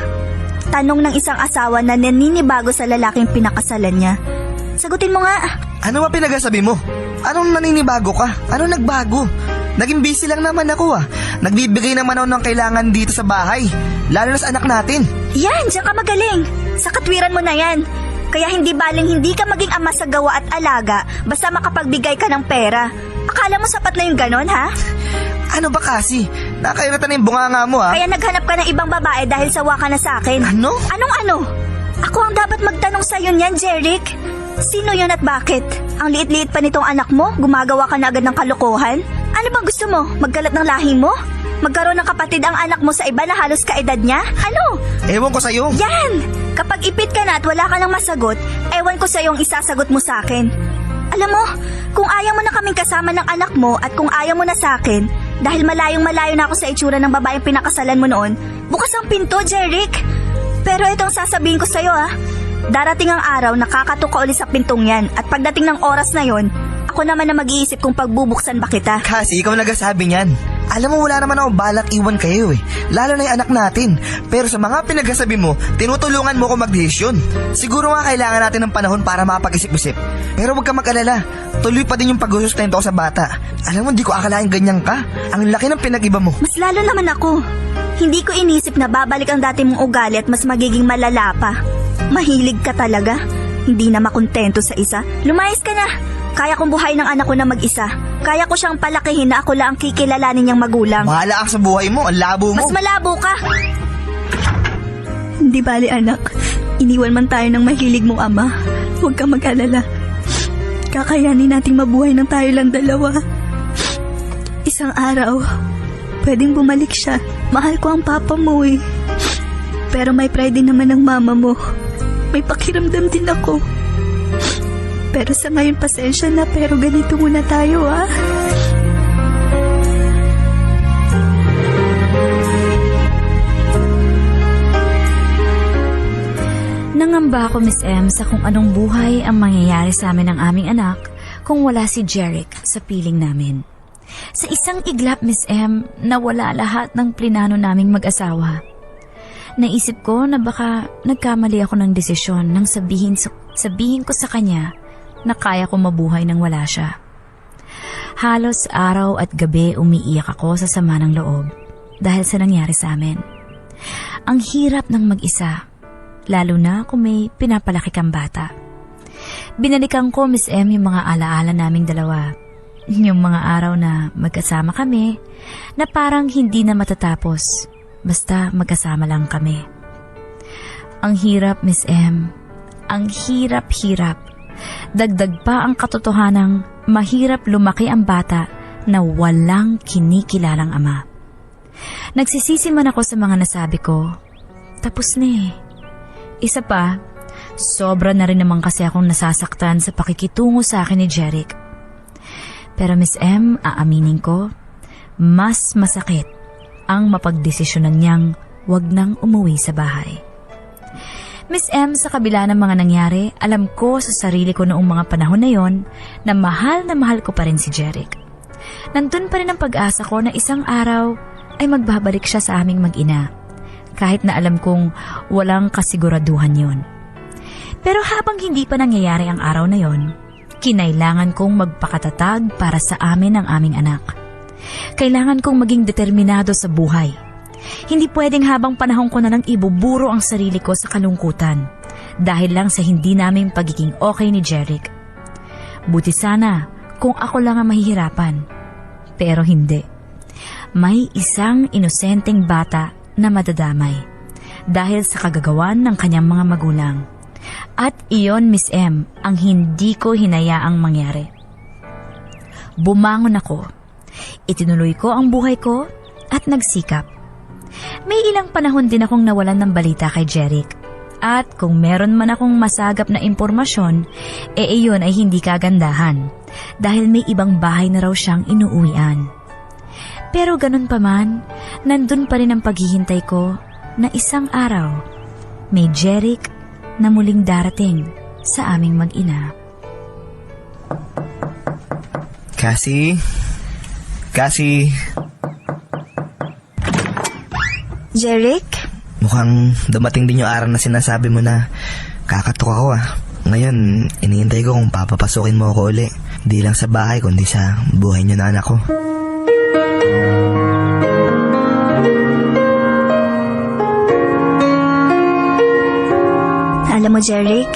Tanong ng isang asawa na naninibago sa lalaking pinakasalan niya. Sagutin mo nga. Ano ba pinagasabi mo? Anong naninibago ka? Anong nagbago? Naging busy lang naman ako Nagbibigay naman ako ng kailangan dito sa bahay. Lalo na sa anak natin. Yan, diyan ka magaling. Sa katwiran mo na yan. Kaya hindi baling hindi ka maging ama sa gawa at alaga basta makapagbigay ka ng pera. Akala mo sapat na yung ganon, ha? Ano ba kasi? Nakairata na yung bunganga mo Kaya naghanap ka ng ibang babae dahil sawa ka na sa akin. Ano? Anong ano? Ako ang dapat magtanong sa'yo niyan, Jeric. Sino yun at bakit? Ang liit-liit pa nitong anak mo, gumagawa ka na agad ng kalokohan? Ano bang gusto mo? Magkalat ng lahi mo? Magkaroon ng kapatid ang anak mo sa iba na halos kaedad niya? Ano? Ewan ko sa'yo. Yan! Kapag ipit ka na at wala ka nang masagot, ewan ko sa'yo ang isasagot mo sa akin. Alam mo, kung ayaw mo na kaming kasama ng anak mo at kung ayaw mo na sa akin, dahil malayong-malayo na ako sa itsura ng babaeng pinakasalan mo noon, bukas ang pinto, Jeric. Pero itong sasabihin ko sa'yo darating ang araw na kakatok ka ulit sa pintong yan at pagdating ng oras na yon, ako naman na mag-iisip kung pagbubuksan ba kita. Kasi ikaw nagsasabi niyan. Alam mo wala naman ako balak iwan kayo lalo na yung anak natin. Pero sa mga pinagsasabi mo, tinutulungan mo ko magdesisyon. Siguro nga kailangan natin ng panahon para mapag-isip-isip. Pero huwag ka mag-alala, tuloy pa din yung pag-sustento ko sa bata. Alam mo, di ko akalain ganyan ka. Ang laki ng pinag-iba mo. Mas lalo naman ako. Hindi ko inisip na babalik ang dati mong ugali at mas magiging malala pa. Mahilig ka talaga. Hindi na makontento sa isa. Lumayas ka na. Kaya kong buhayin ng anak ko na mag-isa. Kaya ko siyang palakihin na ako lang ang kikilalanin niyang magulang. Mahala ka sa buhay mo, ang labo mo. Mas malabo ka. Hindi bali anak. Iniwan man tayo ng mahilig mong ama. Huwag ka mag-alala. Kakayanin nating mabuhay ng tayo lang dalawa. Isang araw, pwedeng bumalik siya. Mahal ko ang papa mo Pero may pride din naman ng mama mo. May pakiramdam din ako. Pero sa ngayon pasensya na pero ganito muna tayo Nangamba ako, Miss M, sa kung anong buhay ang mangyayari sa amin ng aming anak kung wala si Jeric sa piling namin. Sa isang iglap, Miss M, nawala lahat ng plinano naming mag-asawa. Naisip ko na baka nagkamali ako ng desisyon nang sabihin ko sa kanya na kaya ko mabuhay nang wala siya. Halos araw at gabi umiiyak ako sa sama ng loob dahil sa nangyari sa amin. Ang hirap ng mag-isa, lalo na kung may pinapalaki kang bata. Binalikan ko, Miss M, yung mga alaala naming dalawa. Yung mga araw na magkasama kami na parang hindi na matatapos basta magkasama lang kami. Ang hirap, Miss M. Ang hirap-hirap. Dagdag pa ang katotohanang mahirap lumaki ang bata na walang kinikilalang ama. Nagsisisi man ako sa mga nasabi ko. Tapos na Isa pa, sobra na rin naman kasi akong nasasaktan sa pakikitungo sa akin ni Jeric. Pero Miss M, aaminin ko, mas masakit ang mapagdesisyonan niyang wag nang umuwi sa bahay. Miss M, sa kabila ng mga nangyari, alam ko sa sarili ko noong mga panahon na yon na mahal ko pa rin si Jeric. Nandun pa rin ang pag-asa ko na isang araw ay magbabalik siya sa aming mag-ina, kahit na alam kong walang kasiguraduhan yon. Pero habang hindi pa nangyayari ang araw na yon, kinailangan kong magpakatatag para sa amin ang aming anak. Kailangan kong maging determinado sa buhay. Hindi pwedeng habang panahon ko na lang ibuburo ang sarili ko sa kalungkutan dahil lang sa hindi naming pagiging okay ni Jeric. Buti sana kung ako lang ang mahihirapan. Pero hindi. May isang inosenteng bata na madadamay dahil sa kagagawan ng kanyang mga magulang. At iyon, Miss M, ang hindi ko hinayaang mangyari. Bumangon ako. Itinuloy ko ang buhay ko at nagsikap. May ilang panahon din akong nawalan ng balita kay Jeric. At kung meron man akong masagap na impormasyon, iyon ay hindi kagandahan dahil may ibang bahay na raw siyang inuuwian. Pero ganun pa man, nandun pa rin ang paghihintay ko na isang araw, may Jeric na muling darating sa aming mag-ina. Cassie? Cassie? Jeric? Mukhang dumating din yung araw na sinasabi mo na kakatok ako Ngayon, iniintay ko kung papapasukin mo ako uli. Di lang sa bahay, kundi sa buhay niyo na anak ko. Alam mo, Jeric,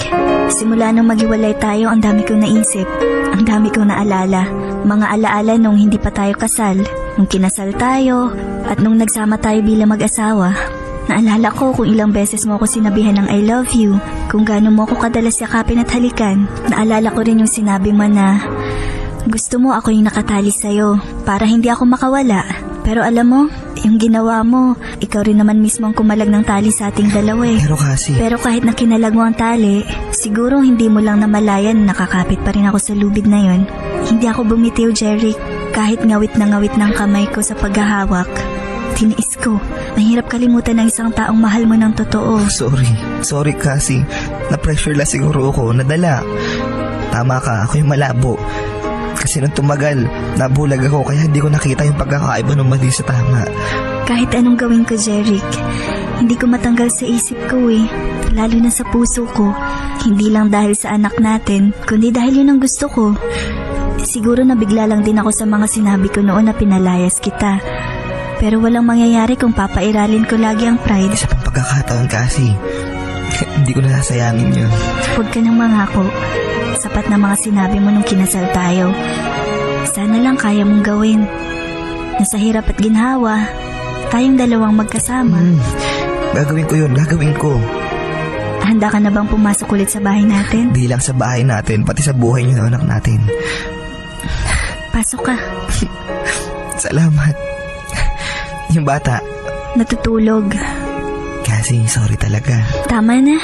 simula nung maghiwalay tayo, ang dami kong naisip. Ang dami kong naalala. Mga alaala nung hindi pa tayo kasal, nung kinasal tayo, at nung nagsama tayo bilang mag-asawa. Naalala ko kung ilang beses mo ako sinabihan ng I love you, kung gaano mo ako kadalas yakapin at halikan. Naalala ko rin yung sinabi mo na gusto mo ako yung nakatali sa'yo para hindi ako makawala. Pero alam mo, yung ginawa mo, ikaw rin naman mismo ang kumalag ng tali sa ating dalawa eh. Pero kahit na kinalag mo ang tali, siguro hindi mo lang namalayan nakakapit pa rin ako sa lubid na yon. Hindi ako bumitiw, Jeric. Kahit ngawit na ngawit ng kamay ko sa paghahawak, tiniis ko. Mahirap kalimutan ng isang taong mahal mo ng totoo. Sorry Cassie. Na-pressure lang siguro ako, nadala. Tama ka, ako yung malabo. Kasi nung tumagal, nabulag ako kaya hindi ko nakita yung pagkakaiba ng mali sa tama. Kahit anong gawin ko, Jeric, hindi ko matanggal sa isip ko eh. Lalo na sa puso ko. Hindi lang dahil sa anak natin, kundi dahil yun ang gusto ko. Siguro nabigla lang din ako sa mga sinabi ko noon na pinalayas kita. Pero walang mangyayari kung papairalin ko lagi ang pride. Isa pang pagkakataon kasi, hindi ko nasasayangin yun. Huwag ka nang mangako. Sapat na mga sinabi mo nung kinasal tayo. Sana lang kaya mong gawin. Nasa hirap at ginhawa, tayong dalawang magkasama. Gagawin ko yun, gagawin ko. Handa ka na bang pumasok ulit sa bahay natin? Di lang sa bahay natin, pati sa buhay niyo ng anak natin. Pasok ka. Salamat. Yung bata, natutulog. Kasi sorry talaga. Tama na.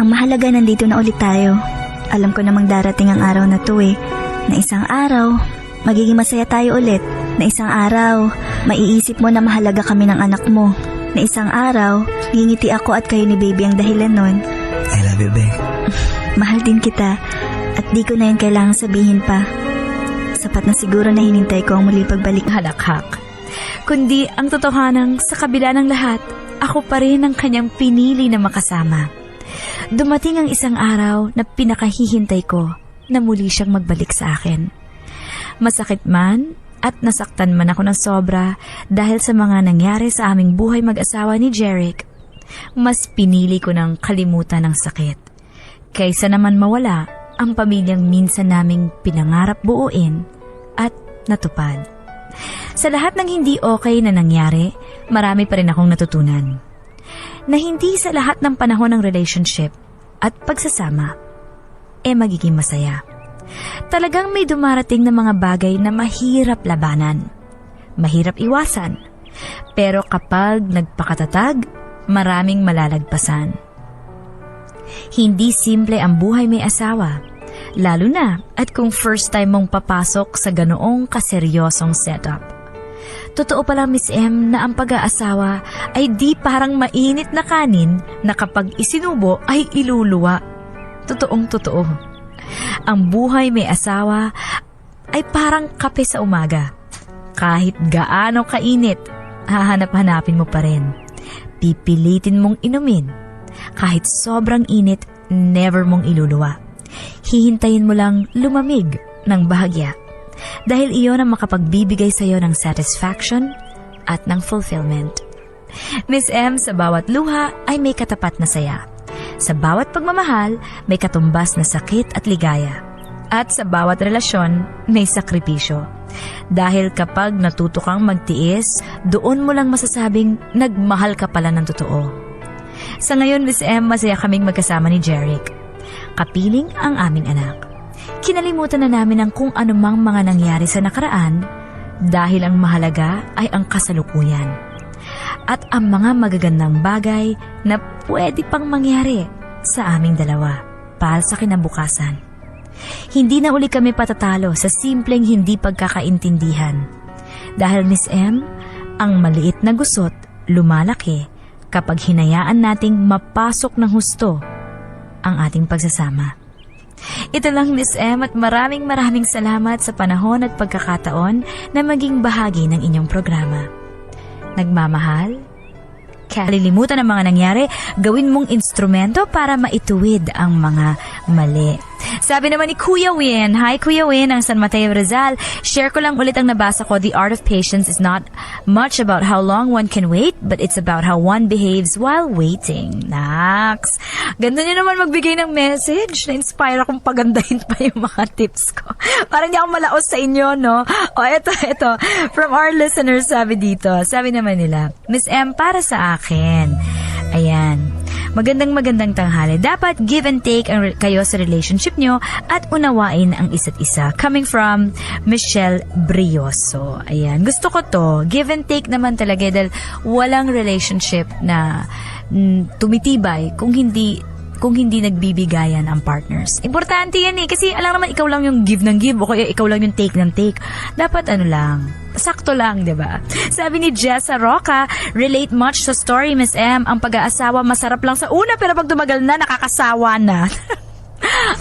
Ang mahalaga nandito na ulit tayo. Alam ko namang darating ang araw na to eh. Na isang araw, magiging masaya tayo ulit. Na isang araw, maiisip mo na mahalaga kami ng anak mo. Na isang araw, ngingiti ako at kayo ni baby ang dahilan nun. I love you, babe. Mahal din kita. At di ko na yun kailangang sabihin pa. Sapat na siguro na hinintay ko ang muli pagbalik. Halakhak. Kundi ang totohanang sa kabila ng lahat, ako pa rin ang kanyang pinili na makasama. Dumating ang isang araw na pinakahihintay ko na muli siyang magbalik sa akin. Masakit man at nasaktan man ako ng sobra dahil sa mga nangyari sa aming buhay mag-asawa ni Jeric, mas pinili ko ng kalimutan ng sakit. Kaysa naman mawala ang pamilyang minsan naming pinangarap buuin at natupad. Sa lahat ng hindi okay na nangyari, marami pa rin akong natutunan. Na hindi sa lahat ng panahon ng relationship at pagsasama, magiging masaya. Talagang may dumarating na mga bagay na mahirap labanan, mahirap iwasan. Pero kapag nagpakatatag, maraming malalagpasan. Hindi simple ang buhay may asawa, lalo na at kung first time mong papasok sa ganoong kaseryosong setup. Totoo pala, Miss M, na ang pag-aasawa ay di parang mainit na kanin na kapag isinubo ay iluluwa. Totoong totoo. Ang buhay may asawa ay parang kape sa umaga. Kahit gaano kainit, hahanap-hanapin mo pa rin. Pipilitin mong inumin. Kahit sobrang init, never mong iluluwa. Hihintayin mo lang lumamig ng bahagya. Dahil iyon ang makapagbibigay sa iyo ng satisfaction at ng fulfillment. Miss M, sa bawat luha ay may katapat na saya. Sa bawat pagmamahal, may katumbas na sakit at ligaya. At sa bawat relasyon, may sakripisyo. Dahil kapag natuto kang magtiis, doon mo lang masasabing nagmahal ka pala ng totoo. Sa ngayon, Miss M, masaya kaming magkasama ni Jeric. Kapiling ang aming anak. Kinalimutan na namin ang kung anumang mga nangyari sa nakaraan dahil ang mahalaga ay ang kasalukuyan. At ang mga magagandang bagay na pwede pang mangyari sa aming dalawa para sa kinabukasan. Hindi na uli kami patatalo sa simpleng hindi pagkakaintindihan. Dahil Miss M, ang maliit na gusot lumalaki kapag hinayaan nating mapasok ng husto ang ating pagsasama. Ito lang Miss M at maraming salamat sa panahon at pagkakataon na maging bahagi ng inyong programa. Nagmamahal, kalilimutan ang mga nangyari, gawin mong instrumento para maituwid ang mga mali. Sabi naman ni Kuya Win, hi Kuya Win, ang San Mateo Rizal, share ko lang ulit ang nabasa ko, the art of patience is not much about how long one can wait, but it's about how one behaves while waiting. Nax! Ganda niyo naman magbigay ng message. Na-inspire akong pagandahin pa yung mga tips ko. Parang hindi ako malaos sa inyo, no? O, eto. From our listeners, sabi dito, sabi naman nila, Miss M, para sa akin. Ayan. Magandang tanghali. Dapat give and take kayo sa relationship nyo at unawain ang isa't isa. Coming from Michelle Brioso. Ayan. Gusto ko to. Give and take naman talaga dahil walang relationship na tumitibay kung hindi nagbibigayan ang partners. Importante yan kasi alam naman ikaw lang yung give ng give o kaya ikaw lang yung take ng take. Dapat sakto lang, di ba? Sabi ni Jessa Roca, relate much sa story, Miss M. Ang pag-aasawa masarap lang sa una pero pag tumagal na, nakakasawa na.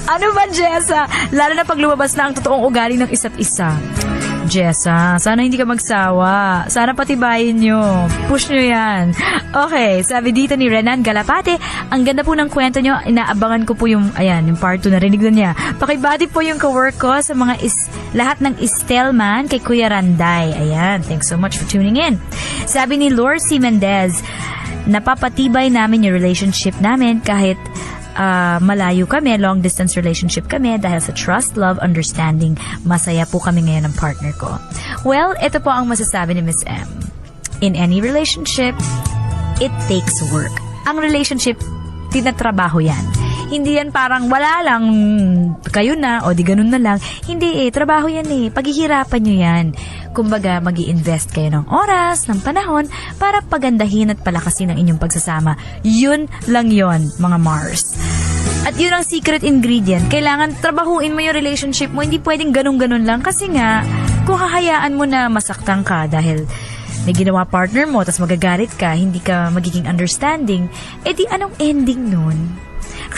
Ano ba, Jessa? Lalo na pag lumabas na ang totoong ugali ng isa't isa. Jessa, sana hindi ka magsawa. Sana patibayin nyo. Push nyo yan. Okay, sabi dito ni Renan Galapate, ang ganda po ng kwento nyo. Inaabangan ko po yung part 2 narinig na niya. Pakibati po yung kawork ko sa mga lahat ng Estelman kay Kuya Randay. Ayan, thanks so much for tuning in. Sabi ni Lorcy Mendez, napapatibay namin yung relationship namin kahit malayo kami, long distance relationship kami dahil sa trust, love, understanding. Masaya po kami ngayon ng partner ko. Well, ito po ang masasabi ni Miss M. In any relationship, it takes work. Ang relationship, tinatrabaho yan. Hindi yan parang wala lang, kayo na, o di ganun na lang. Hindi trabaho yan paghihirapan nyo yan. Kumbaga, mag-i-invest kayo ng oras, ng panahon, para pagandahin at palakasin ang inyong pagsasama. Yun lang yon, mga Mars. At yun ang secret ingredient. Kailangan trabahuin mo yung relationship mo. Hindi pwedeng ganun-ganun lang. Kasi nga, kung hahayaan mo na masaktan ka dahil may ginawa partner mo, tapos magagalit ka, hindi ka magiging understanding, di anong ending nun?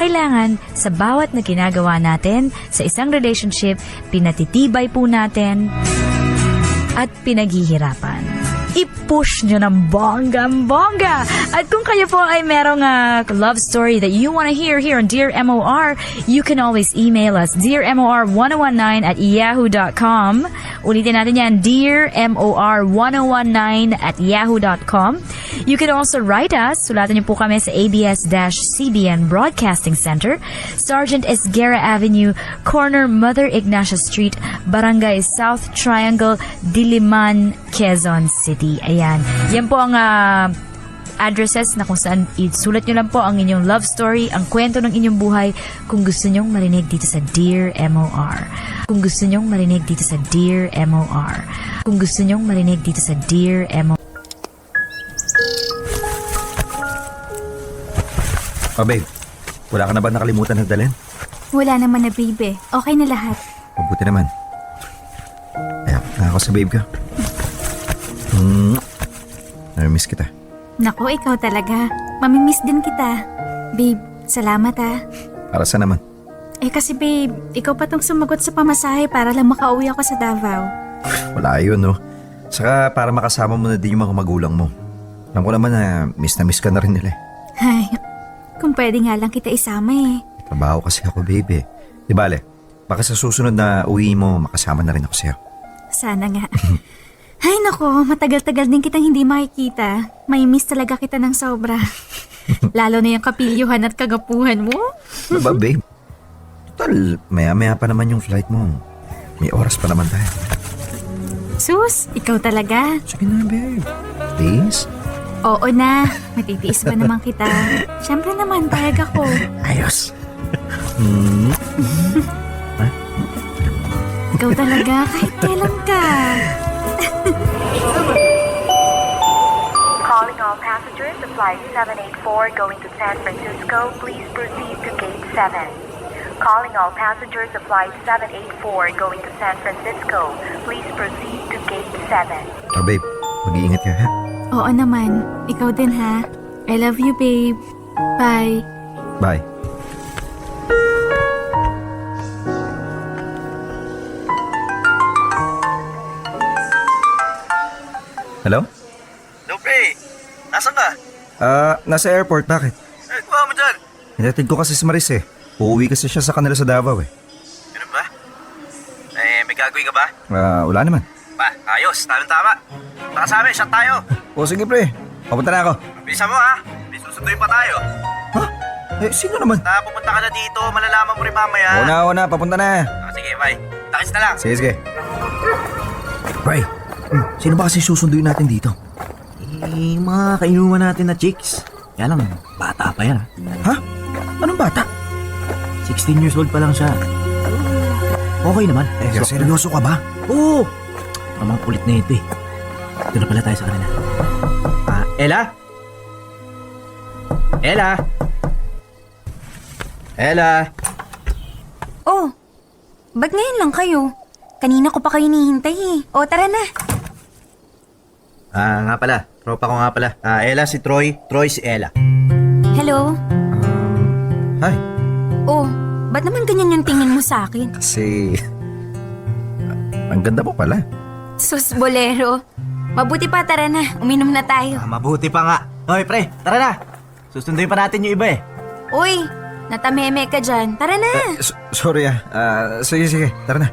Kailangan, sa bawat na ginagawa natin sa isang relationship, pinatitibay po natin at pinaghihirapan. I-push nyo ng bonggang-bongga. At kung kayo po ay merong love story that you want to hear here on Dear MOR, you can always email us, dearmor1019@yahoo.com. Ulitin natin yan, dearmor1019@yahoo.com. You can also write us. Sulatan niyo po kami sa ABS-CBN Broadcasting Center, Sergeant Esguerra Avenue, corner Mother Ignacia Street, Barangay South Triangle, Diliman, Quezon City. Ayan. Yan po ang addresses na kung saan isulat nyo lang po ang inyong love story, ang kwento ng inyong buhay kung gusto nyong marinig dito sa Dear MOR. Kung gusto nyong marinig dito sa Dear MOR. Kung gusto nyong marinig dito sa Dear MOR. Oh babe, wala ka na ba nakalimutan na dalhin? Wala naman na babe. Okay na lahat. Mabuti naman. Ayan, ako sa babe ka. Namimiss kita. Nako, ikaw talaga. Mamimiss din kita. Babe, salamat Para sa naman? kasi babe, ikaw pa tong sumagot sa pamasahe para lang makauwi ako sa Davao. Wala yun, no? Saka para makasama mo na din yung mga magulang mo. Alam ko naman na miss ka na rin nila. Ay, kung pwede nga lang kita isama Trabaho kasi ako, baby. Di bale, baka sa susunod na uwi mo, makasama na rin ako sa'yo. Sana nga. Ay nako, matagal-tagal din kitang hindi makikita. May miss talaga kita ng sobra. Lalo na yung kapilyuhan at kagapuhan mo. Ano ba, babe? Total, maya-maya pa naman yung flight mo. May oras pa naman tayo. Sus, ikaw talaga. Sige na, babe. Please? Oo na, matitiis ba naman kita? Siyempre naman, payag ako. Ayos. Ikaw talaga, kahit kailan ka. Calling all passengers of flight 784 going to San Francisco, please proceed to gate 7. Calling all passengers of flight 784 going to San Francisco, please proceed to gate 7. Oh, babe, mag-iingat ka, ha? Oo naman, ikaw din ha. I love you, babe. Bye. Bye. Hello? Hello, pre. Nasaan ka? Nasa airport. Bakit? Kuha mo dyan. Hinatid ko kasi si Maris eh. Uuwi kasi siya sa kanila sa Davao eh. Ganun ba? May gagawin ka ba? Wala naman. Ba, ayos. Tama. Baka sa amin, shot tayo. O sige pre, papunta na ako. Bilisan mo, ha? May susunduin pa tayo. Ha? Sino naman? Basta pumunta ka na dito, malalaman mo rin mamaya. Oo na, papunta na. Sige, bye. Takis na lang. Sige. Pre, sino ba kasi susunduin natin dito? Mga kainuman natin na chicks. Yan lang, bata pa yan. Ha? Anong bata? 16 years old pa lang siya. Okay naman. Seryoso ka ba? Oo! Ang mga kulit na ito eh. Ito na pala tayo sa kanila. Ella? Ella? Ella? Oh, ba't ngayon lang kayo? Kanina ko pa kayo hinihintay eh. O, tara na. Nga pala. Tropa ko nga pala. Ella si Troy. Troy si Ella. Hello? Hi. Oh, ba't naman ganyan yung tingin mo sa akin? Kasi... ang ganda mo pala. Sus, bolero. Mabuti pa, tara na. Uminom na tayo. Mabuti pa nga. Hoy, pre, tara na. Susunduin pa natin yung iba eh. Uy, natameme ka dyan. Tara na. Sorry sige, tara na.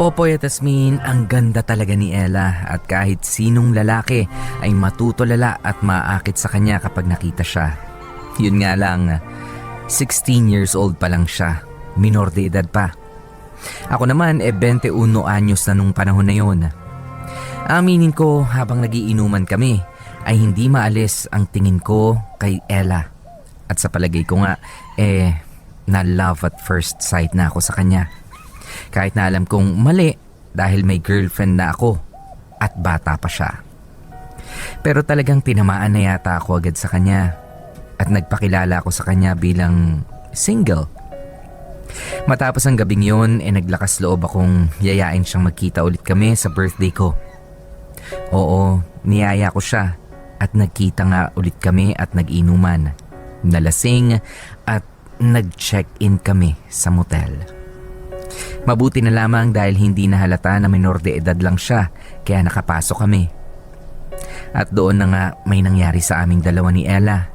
Popoy at Asmin, ang ganda talaga ni Ella at kahit sinong lalaki ay matutulala at maakit sa kanya kapag nakita siya. Yun nga lang, 16 years old pa lang siya, minor de edad pa. Ako naman 21 anyos na nung panahon na yun. Aminin ko habang nagiinuman kami ay hindi maalis ang tingin ko kay Ella. At sa palagay ko nga, na love at first sight na ako sa kanya. Kahit na alam kong mali dahil may girlfriend na ako at bata pa siya. Pero talagang tinamaan na yata ako agad sa kanya at nagpakilala ako sa kanya bilang single. Matapos ang gabing yun, naglakas loob akong yayain siyang magkita ulit kami sa birthday ko. Oo, niyaya ko siya at nagkita nga ulit kami at nag-inuman. Nalasing at nag-check-in kami sa motel. Mabuti na lamang dahil hindi nahalata na minor de edad lang siya kaya nakapasok kami. At doon na nga may nangyari sa aming dalawa ni Ella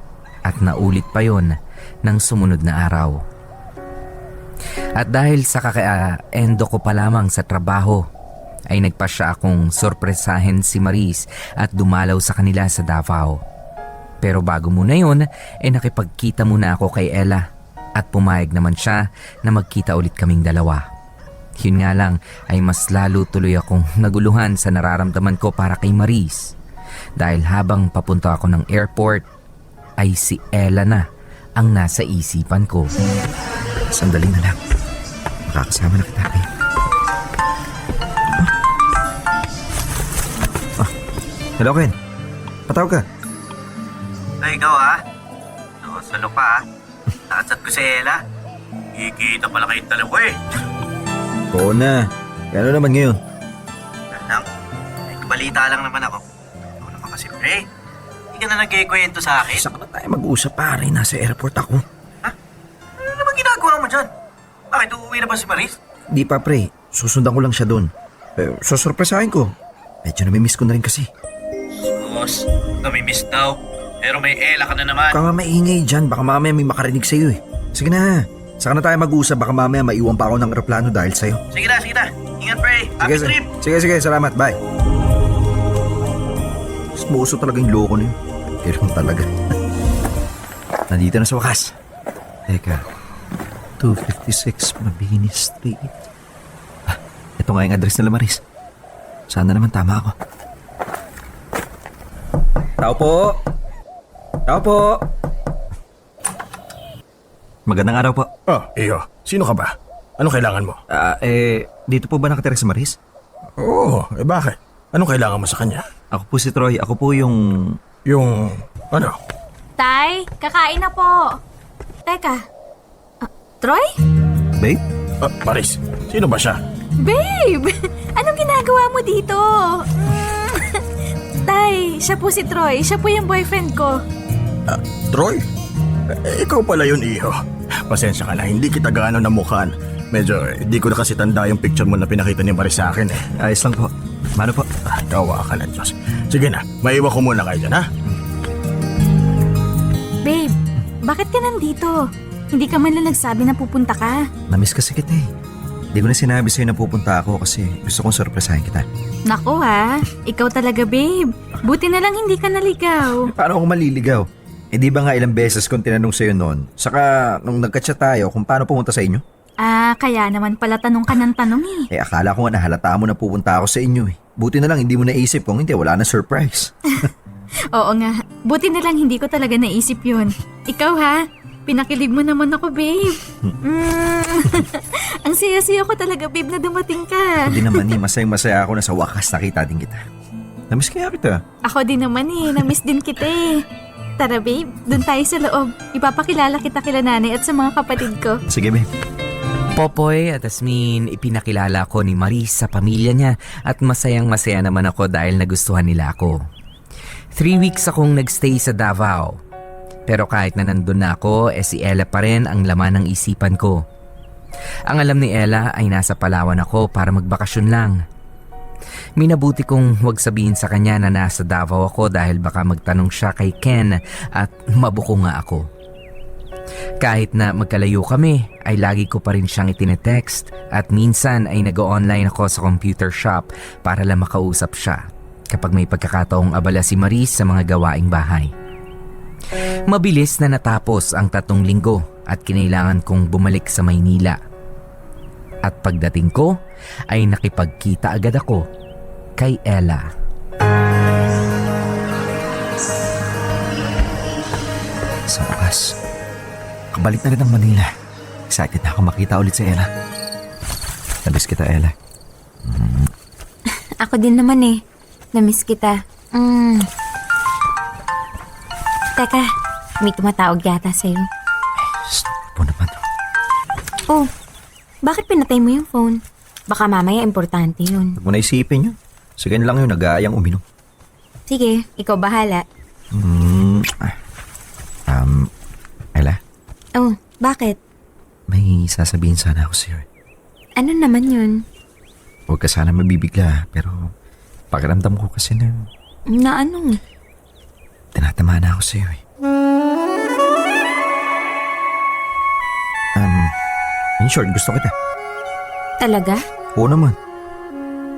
at naulit pa yon ng sumunod na araw. At dahil sa kaka-endo ko pa lamang sa trabaho ay nagpasya akong sorpresahin si Maris at dumalaw sa kanila sa Davao. Pero bago muna yon nakipagkita muna ako kay Ella at pumayag naman siya na magkita ulit kaming dalawa. Yun nga lang ay mas lalo tuloy akong naguluhan sa nararamdaman ko para kay Maris. Dahil habang papunta ako ng airport ay si Ella na ang nasa isipan ko. Sandali na lang. Makakasama na kita kayo. Hello Ken. Patawag ka. Ay, ikaw ha? Salo pa ha? Nakatsat ko si Ella. Kikita pala kayong dalawa eh. Oo na. Kaya ano naman ngayon? Nang, may balita lang naman ako. Ikaw naman kasi, pre. Hindi ka na nagkikwento sa akin. Saan na tayo mag-uusap pare? Nasa airport ako. Ha? Ano naman ginagawa mo dyan? Bakit uuwi na ba si Maris? Di pa pre. Susundan ko lang siya doon. Susurpresahin ko. Medyo namimiss ko na rin kasi. Boss, namimiss daw. Pero may Ella ka na naman. Baka nga maingay dyan, baka mamaya may makarinig sa'yo eh. Sige na, saka na tayo mag-usap, baka mamaya maiwan pa ako ng aeroplano dahil sa'yo. Sige na. Ingat, pre. Happy trip. Sige, salamat, bye. Smuso talaga yung loko na yun. Kailan talaga. Nandito na sa wakas. Teka, 256 Mabini Street. Ito nga yung address nila, Maris. Sana naman tama ako. Tao po! Magandang araw po. Oh, iyo. Sino ka ba? Anong kailangan mo? Dito po ba nakatira si Maris? Oo, bakit? Anong kailangan mo sa kanya? Ako po si Troy. Ako po yung... ano? Tay, kakain na po. Teka, Troy? Babe? Maris, sino ba siya? Babe! Anong ginagawa mo dito? Tay, siya po si Troy. Siya po yung boyfriend ko. Troy? Ikaw pala yun, iho. Pasensya ka na, hindi kita gaano namukhaan. Medyo, hindi ko na kasi tanda yung picture mo na pinakita ni Maris sa akin eh. Ayos lang po. Mano po? Kawa ka na, Diyos. Sige na, maiwan ko muna kayo dyan, ha? Babe, bakit ka nandito? Hindi ka man lang nagsabi na pupunta ka. Namiss kasi kita eh. Hindi ko na sinabi sa'yo na pupunta ako kasi gusto kong sorpresahin kita. Naku ha, ikaw talaga babe. Buti na lang hindi ka naligaw. Paano ako maliligaw? Di ba nga ilang beses kong tinanong sa'yo noon? Saka nung nagka-chat tayo kung paano pumunta sa inyo? Kaya naman pala tanong ka ng tanong eh. Akala ko nga nahalata mo na pupunta ako sa inyo eh. Buti na lang hindi mo naisip, kung hindi wala na surprise. Oo nga, buti na lang hindi ko talaga naisip yun. Ikaw ha, pinakilig mo naman ako babe. Ang saya-saya ko talaga babe na dumating ka. Hindi naman masayang-masaya ako na sa wakas nakita din kita. Namiss kaya kita. Ako din naman namiss din kita eh. Tara babe, dun tayo sa loob. Ipapakilala kita kila nanay at sa mga kapatid ko. Sige babe. Popoy at Asmin, ipinakilala ko ni Maris sa pamilya niya at masayang-masaya naman ako dahil nagustuhan nila ako. 3 weeks akong nagstay sa Davao. Pero kahit na nandun na ako, si Ella pa rin ang laman ng isipan ko. Ang alam ni Ella ay nasa Palawan ako para magbakasyon lang. Minabuti kong huwag sabihin sa kanya na nasa Davao ako dahil baka magtanong siya kay Ken at mabuko nga ako. Kahit na magkalayo kami, ay lagi ko pa rin siyang itinetext at minsan ay nag-online ako sa computer shop para lang makausap siya kapag may pagkakataong abala si Maris sa mga gawaing bahay. Mabilis na natapos ang 3 linggo at kinailangan kong bumalik sa Maynila. At pagdating ko ay nakipagkita agad ako kay Ella. Sa wakas, kabalik na rin ng Manila. Excited na ako makita ulit si Ella. Namiss kita, Ella. Ako din naman eh. Namiss kita. Teka, may tumatawag yata sa'yo. Stop po naman. Oh, bakit pinatay mo yung phone? Baka mamaya importante yun. Huwag mo na isipin yun. Sige lang yun, nag-aayang uminom. Sige, ikaw bahala. Ella? Oh, bakit? May sasabihin sana ako sa'yo. Ano naman yun? Huwag ka sana mabibigla, pero pakiramdam ko kasi na... Na ano? Tinatama na ako sa'yo eh. In short, gusto kita. Talaga? Oo naman.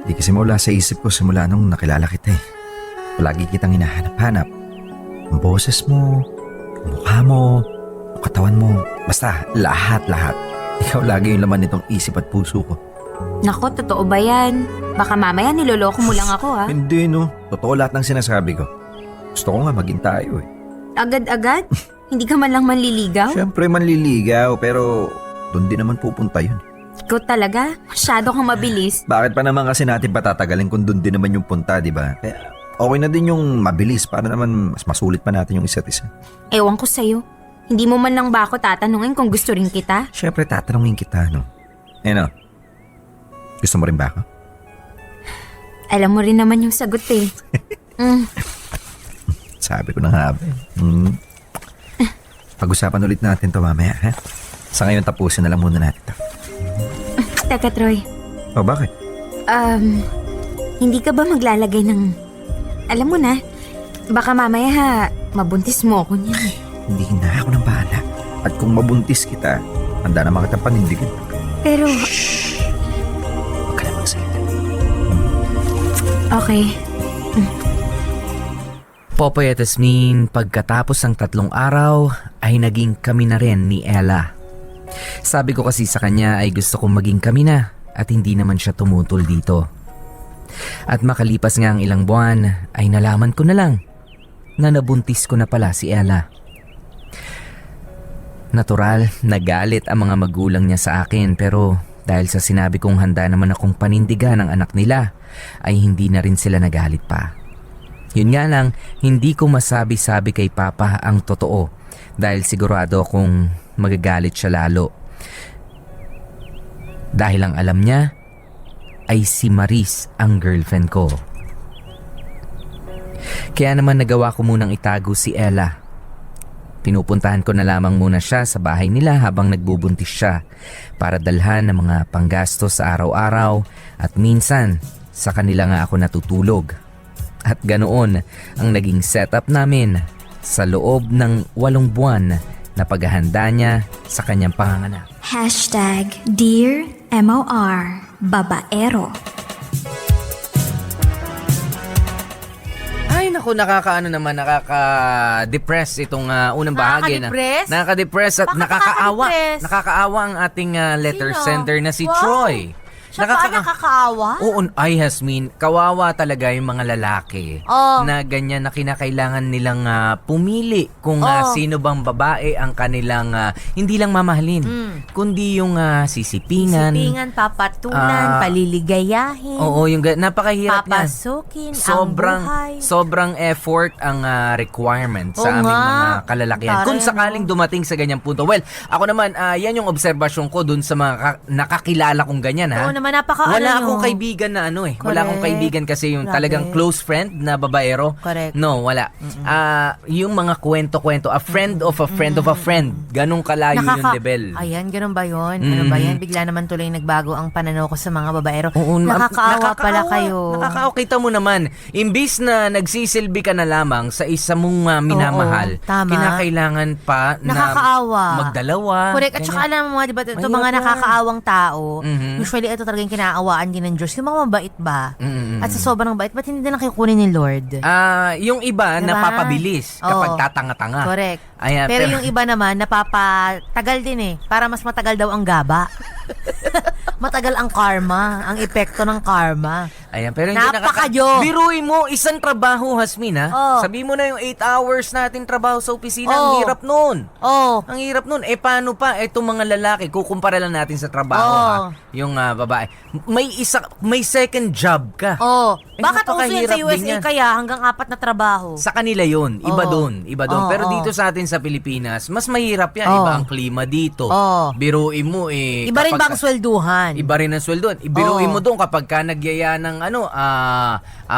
Di kasi mawala sa isip ko simula nung nakilala kita eh. Palagi kitang hinahanap-hanap. Ang boses mo, ang mukha mo, ang katawan mo, basta lahat-lahat. Ikaw lagi yung laman nitong isip at puso ko. Nako, totoo ba yan? Baka mamaya niloloko mo lang ako ha? Hindi no, totoo lahat ng sinasabi ko. Gusto ko nga maging tayo eh. Agad-agad? Hindi ka man lang manliligaw? Siyempre manliligaw pero doon din naman pupunta yun. Ikaw talaga? Masyado kang mabilis. Bakit pa naman kasi natin patatagalin kung doon din naman yung punta, di ba? Kaya okay na din yung mabilis para naman mas masulit pa natin yung isa't isa. Ewan ko sa'yo. Hindi mo man lang ba ako tatanungin kung gusto rin kita? Siyempre tatanungin kita, no? Ano? Gusto mo rin ba ako? Alam mo rin naman yung sagot eh. Sabi ko na nga ba. Pag-usapan ulit natin to mamaya, ha? Sa ngayon tapusin na lang muna natin to. Teka, Troy. Oh, bakit? Hindi ka ba maglalagay ng... Alam mo na, Baka mamaya ha, mabuntis mo ako niya. Hindi na ako nang bahala. At kung mabuntis kita, handa naman kitang panindigin. Pero, Huwag ka na magsalita. okay. Popoy at Asmin, pagkatapos ng 3 araw ay naging kami na rin ni Ella. Sabi ko kasi sa kanya ay gusto kong maging kami na at hindi naman siya tumutol dito. At makalipas nga ang ilang buwan ay nalaman ko na lang na nabuntis ko na pala si Ella. Natural, nagalit ang mga magulang niya sa akin pero dahil sa sinabi kong handa naman akong panindigan ng anak nila ay hindi na rin sila nagalit pa. Yun nga lang, hindi ko masabi-sabi kay Papa ang totoo dahil sigurado akong magagalit siya lalo. Dahil ang alam niya ay si Maris ang girlfriend ko. Kaya naman nagawa ko munang itago si Ella. Pinupuntahan ko na lamang muna siya sa bahay nila habang nagbubuntis siya para dalhan ng mga panggastos sa araw-araw at minsan sa kanila nga ako natutulog. At ganoon ang naging setup namin sa loob ng 8 buwan na paghahanda niya sa kanyang panganganak. Dear MOR Babaero. Ay naku, nakaka-depress itong unang bahagi na. Nakaka-depress at nakakaawa ang ating letter sender na si Troy. Nakakaawa? Oo, ay Hasmin, kawawa talaga yung mga lalaki na ganyan na kinakailangan nilang pumili kung sino bang babae ang kanilang hindi lang mamahalin, kundi yung sisipingan, papatunan, paliligayahin. Oo, yung napakahirap niyan. Papasukin ang buhay. Sobrang effort ang requirement sa aming mga kalalakihan. Kung sakaling dumating sa ganyang punto. Well, ako naman, yan yung obserbasyon ko dun sa mga nakakilala kong ganyan, ha? Wala akong kaibigan na Wala akong kaibigan kasi yung talagang close friend na babaero. Correct. No, wala. Yung mga kwento-kwento, a friend of a friend of a friend. Ganong kalayo yung level. Ayan, ganun ba yun? Ano ba yan? Bigla naman tuloy nagbago ang pananaw ko sa mga babaero. Oo, Nakakaawa pala kayo. Nakakaawa. Kita mo naman, imbis na nagsisilbi ka na lamang sa isa mong minamahal, tama. kinakailangan pa Nakakaawa. na magdalawa. Correct. At saka alam mo, di ba, ito mga nakakaawang tao, usually ito talagang kinaawaan din ng Diyos. Yung mga mabait ba? At sa sobrang bait, ba't hindi na kukunin ni Lord? Yung iba, diba? napapabilis kapag tatanga-tanga. Correct. Ayan, pero yung iba naman, napapatagal din para mas matagal daw ang gaba. Matagal ang karma, ang epekto ng karma. Ayan, pero hindi Napakadyo. Biruin mo, isang trabaho, Hasmin, ha? Sabi mo na yung 8 hours natin trabaho sa opisina, ang hirap nun. Ang hirap nun. Paano pa itong mga lalaki, kukumpara lang natin sa trabaho, ha? Yung babae. May second job ka. Bakit uso yun sa USA kaya hanggang 4 na trabaho? Sa kanila yun. Iba doon. Pero dito sa atin sa Pilipinas, mas mahirap yan. Iba ang klima dito. Biruin mo, Iba rin ba ang swelduhan? Iba rin ang swelduhan. Biruin mo doon kapag ka nagyaya ng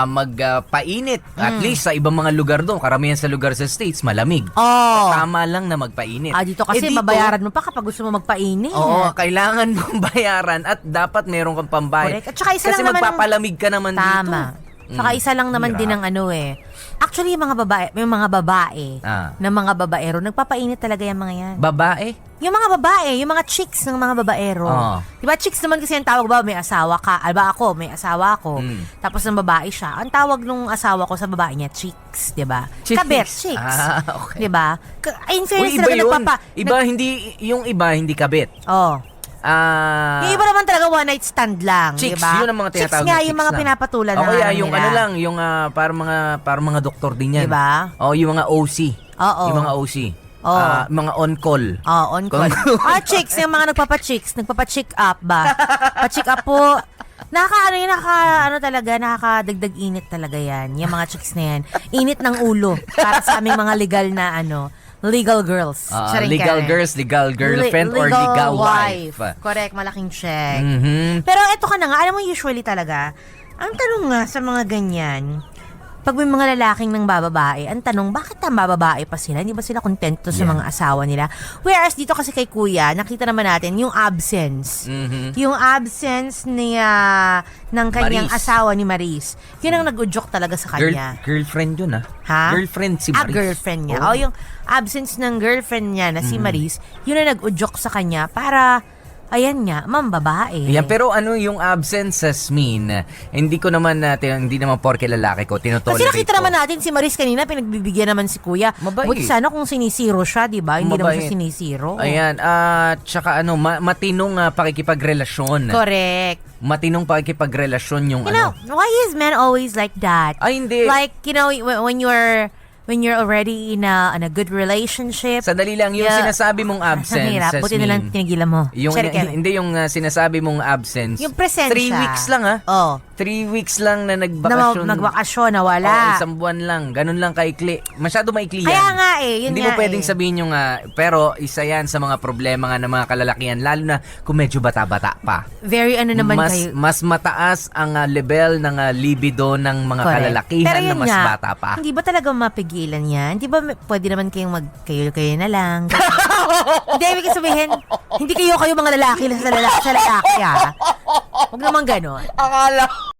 magpainit. At least sa ibang mga lugar doon, karamihan sa lugar sa States, malamig. Tama lang na magpainit. Dito kasi dito, babayaran mo pa kapag gusto mo magpainit. Kailangan mong bayaran at dapat meron kang pambayad. Correct. At saka isa kasi lang magpapalamig ka naman dito. Tama. Saka isa lang naman din ang Actually, yung mga babae na mga babaero, nagpapainit talaga yung mga yan. Babae? Yung mga babae, yung mga chicks ng mga babaero. Diba, chicks naman kasi ang tawag ba, may asawa ka. Alba ako, may asawa ako. Tapos ng babae siya. Ang tawag nung asawa ko sa babae niya, chicks. Diba? Kabet, chicks. Okay. Diba? In fairness, iba yun. Yung iba, hindi kabet. Yung iba naman talaga one night stand lang, chicks, diba? yun ang mga tinatawag chicks nga, yung mga pinapatulan na kaya yung nila. yung parang mga doktor din yan. Diba? Yung mga OC. Yung mga OC. Mga on-call. On-call. Chicks, yung mga nagpapa-check up ba? Pa-check up po. Nakakadagdag init talaga yan. Yung mga chicks na yan. Init ng ulo para sa aming mga legal na legal girls. Legal girls, legal girlfriend, or legal wife. Correct, malaking check. Pero eto ka na nga, alam mo usually talaga, ang tanong nga sa mga ganyan, pag may mga lalaking nang bababae, ang tanong, bakit ang bababae pa sila? Hindi ba sila kontento sa mga asawa nila? Whereas dito kasi kay Kuya, nakita naman natin yung absence. Yung absence niya ng kanyang Maris. asawa ni Maris. Yun ang nag-udyok talaga sa kanya. Girlfriend yun Ha? Girlfriend si Maris. Girlfriend niya. Oh. Yung absence ng girlfriend niya na si Maris, yun ang nag-udyok sa kanya para, ayan nga, mambabae. Yan, pero ano yung absences mean? Hindi ko naman hindi naman porke lalaki ko, tinotolerate Kasi nakita ko. naman natin si Maris kanina, pinagbibigyan naman si Kuya. Mabait. Buti sana kung sinisiro siya, di ba? Hindi naman Mabait. siya sinisiro. Ayan, tsaka matinong pakikipagrelasyon. Correct. Matinong pakikipagrelasyon yung You know, why is men always like that? Ay, hindi. Like, you know, when you're already in a good relationship. Sandali lang, yung sinasabi mong absence. Ang hirap. Buti na lang tinigilan mo. Yung, hindi yung sinasabi mong absence. Yung presensya. 3 weeks lang Oh. 3 weeks lang na nagbakasyon. Nagbakasyon, nawala. Isang buwan lang. Ganun lang kaikli. Masyado maikli yan. Kaya nga yun Hindi nga mo pwedeng sabihin yung, pero isa yan sa mga problema nga ng mga kalalakihan, lalo na kung medyo bata-bata pa. Very naman kayo. Mas mataas ang level ng libido ng mga kalalakihan pero na mas nga, bata pa. Hindi ba talaga mapigilan yan? Hindi ba pwede naman kayong kayo na lang? Hindi, ibig sabihin, hindi kayo mga lalaki sa lalaki ha? Huwag naman ganon. Akala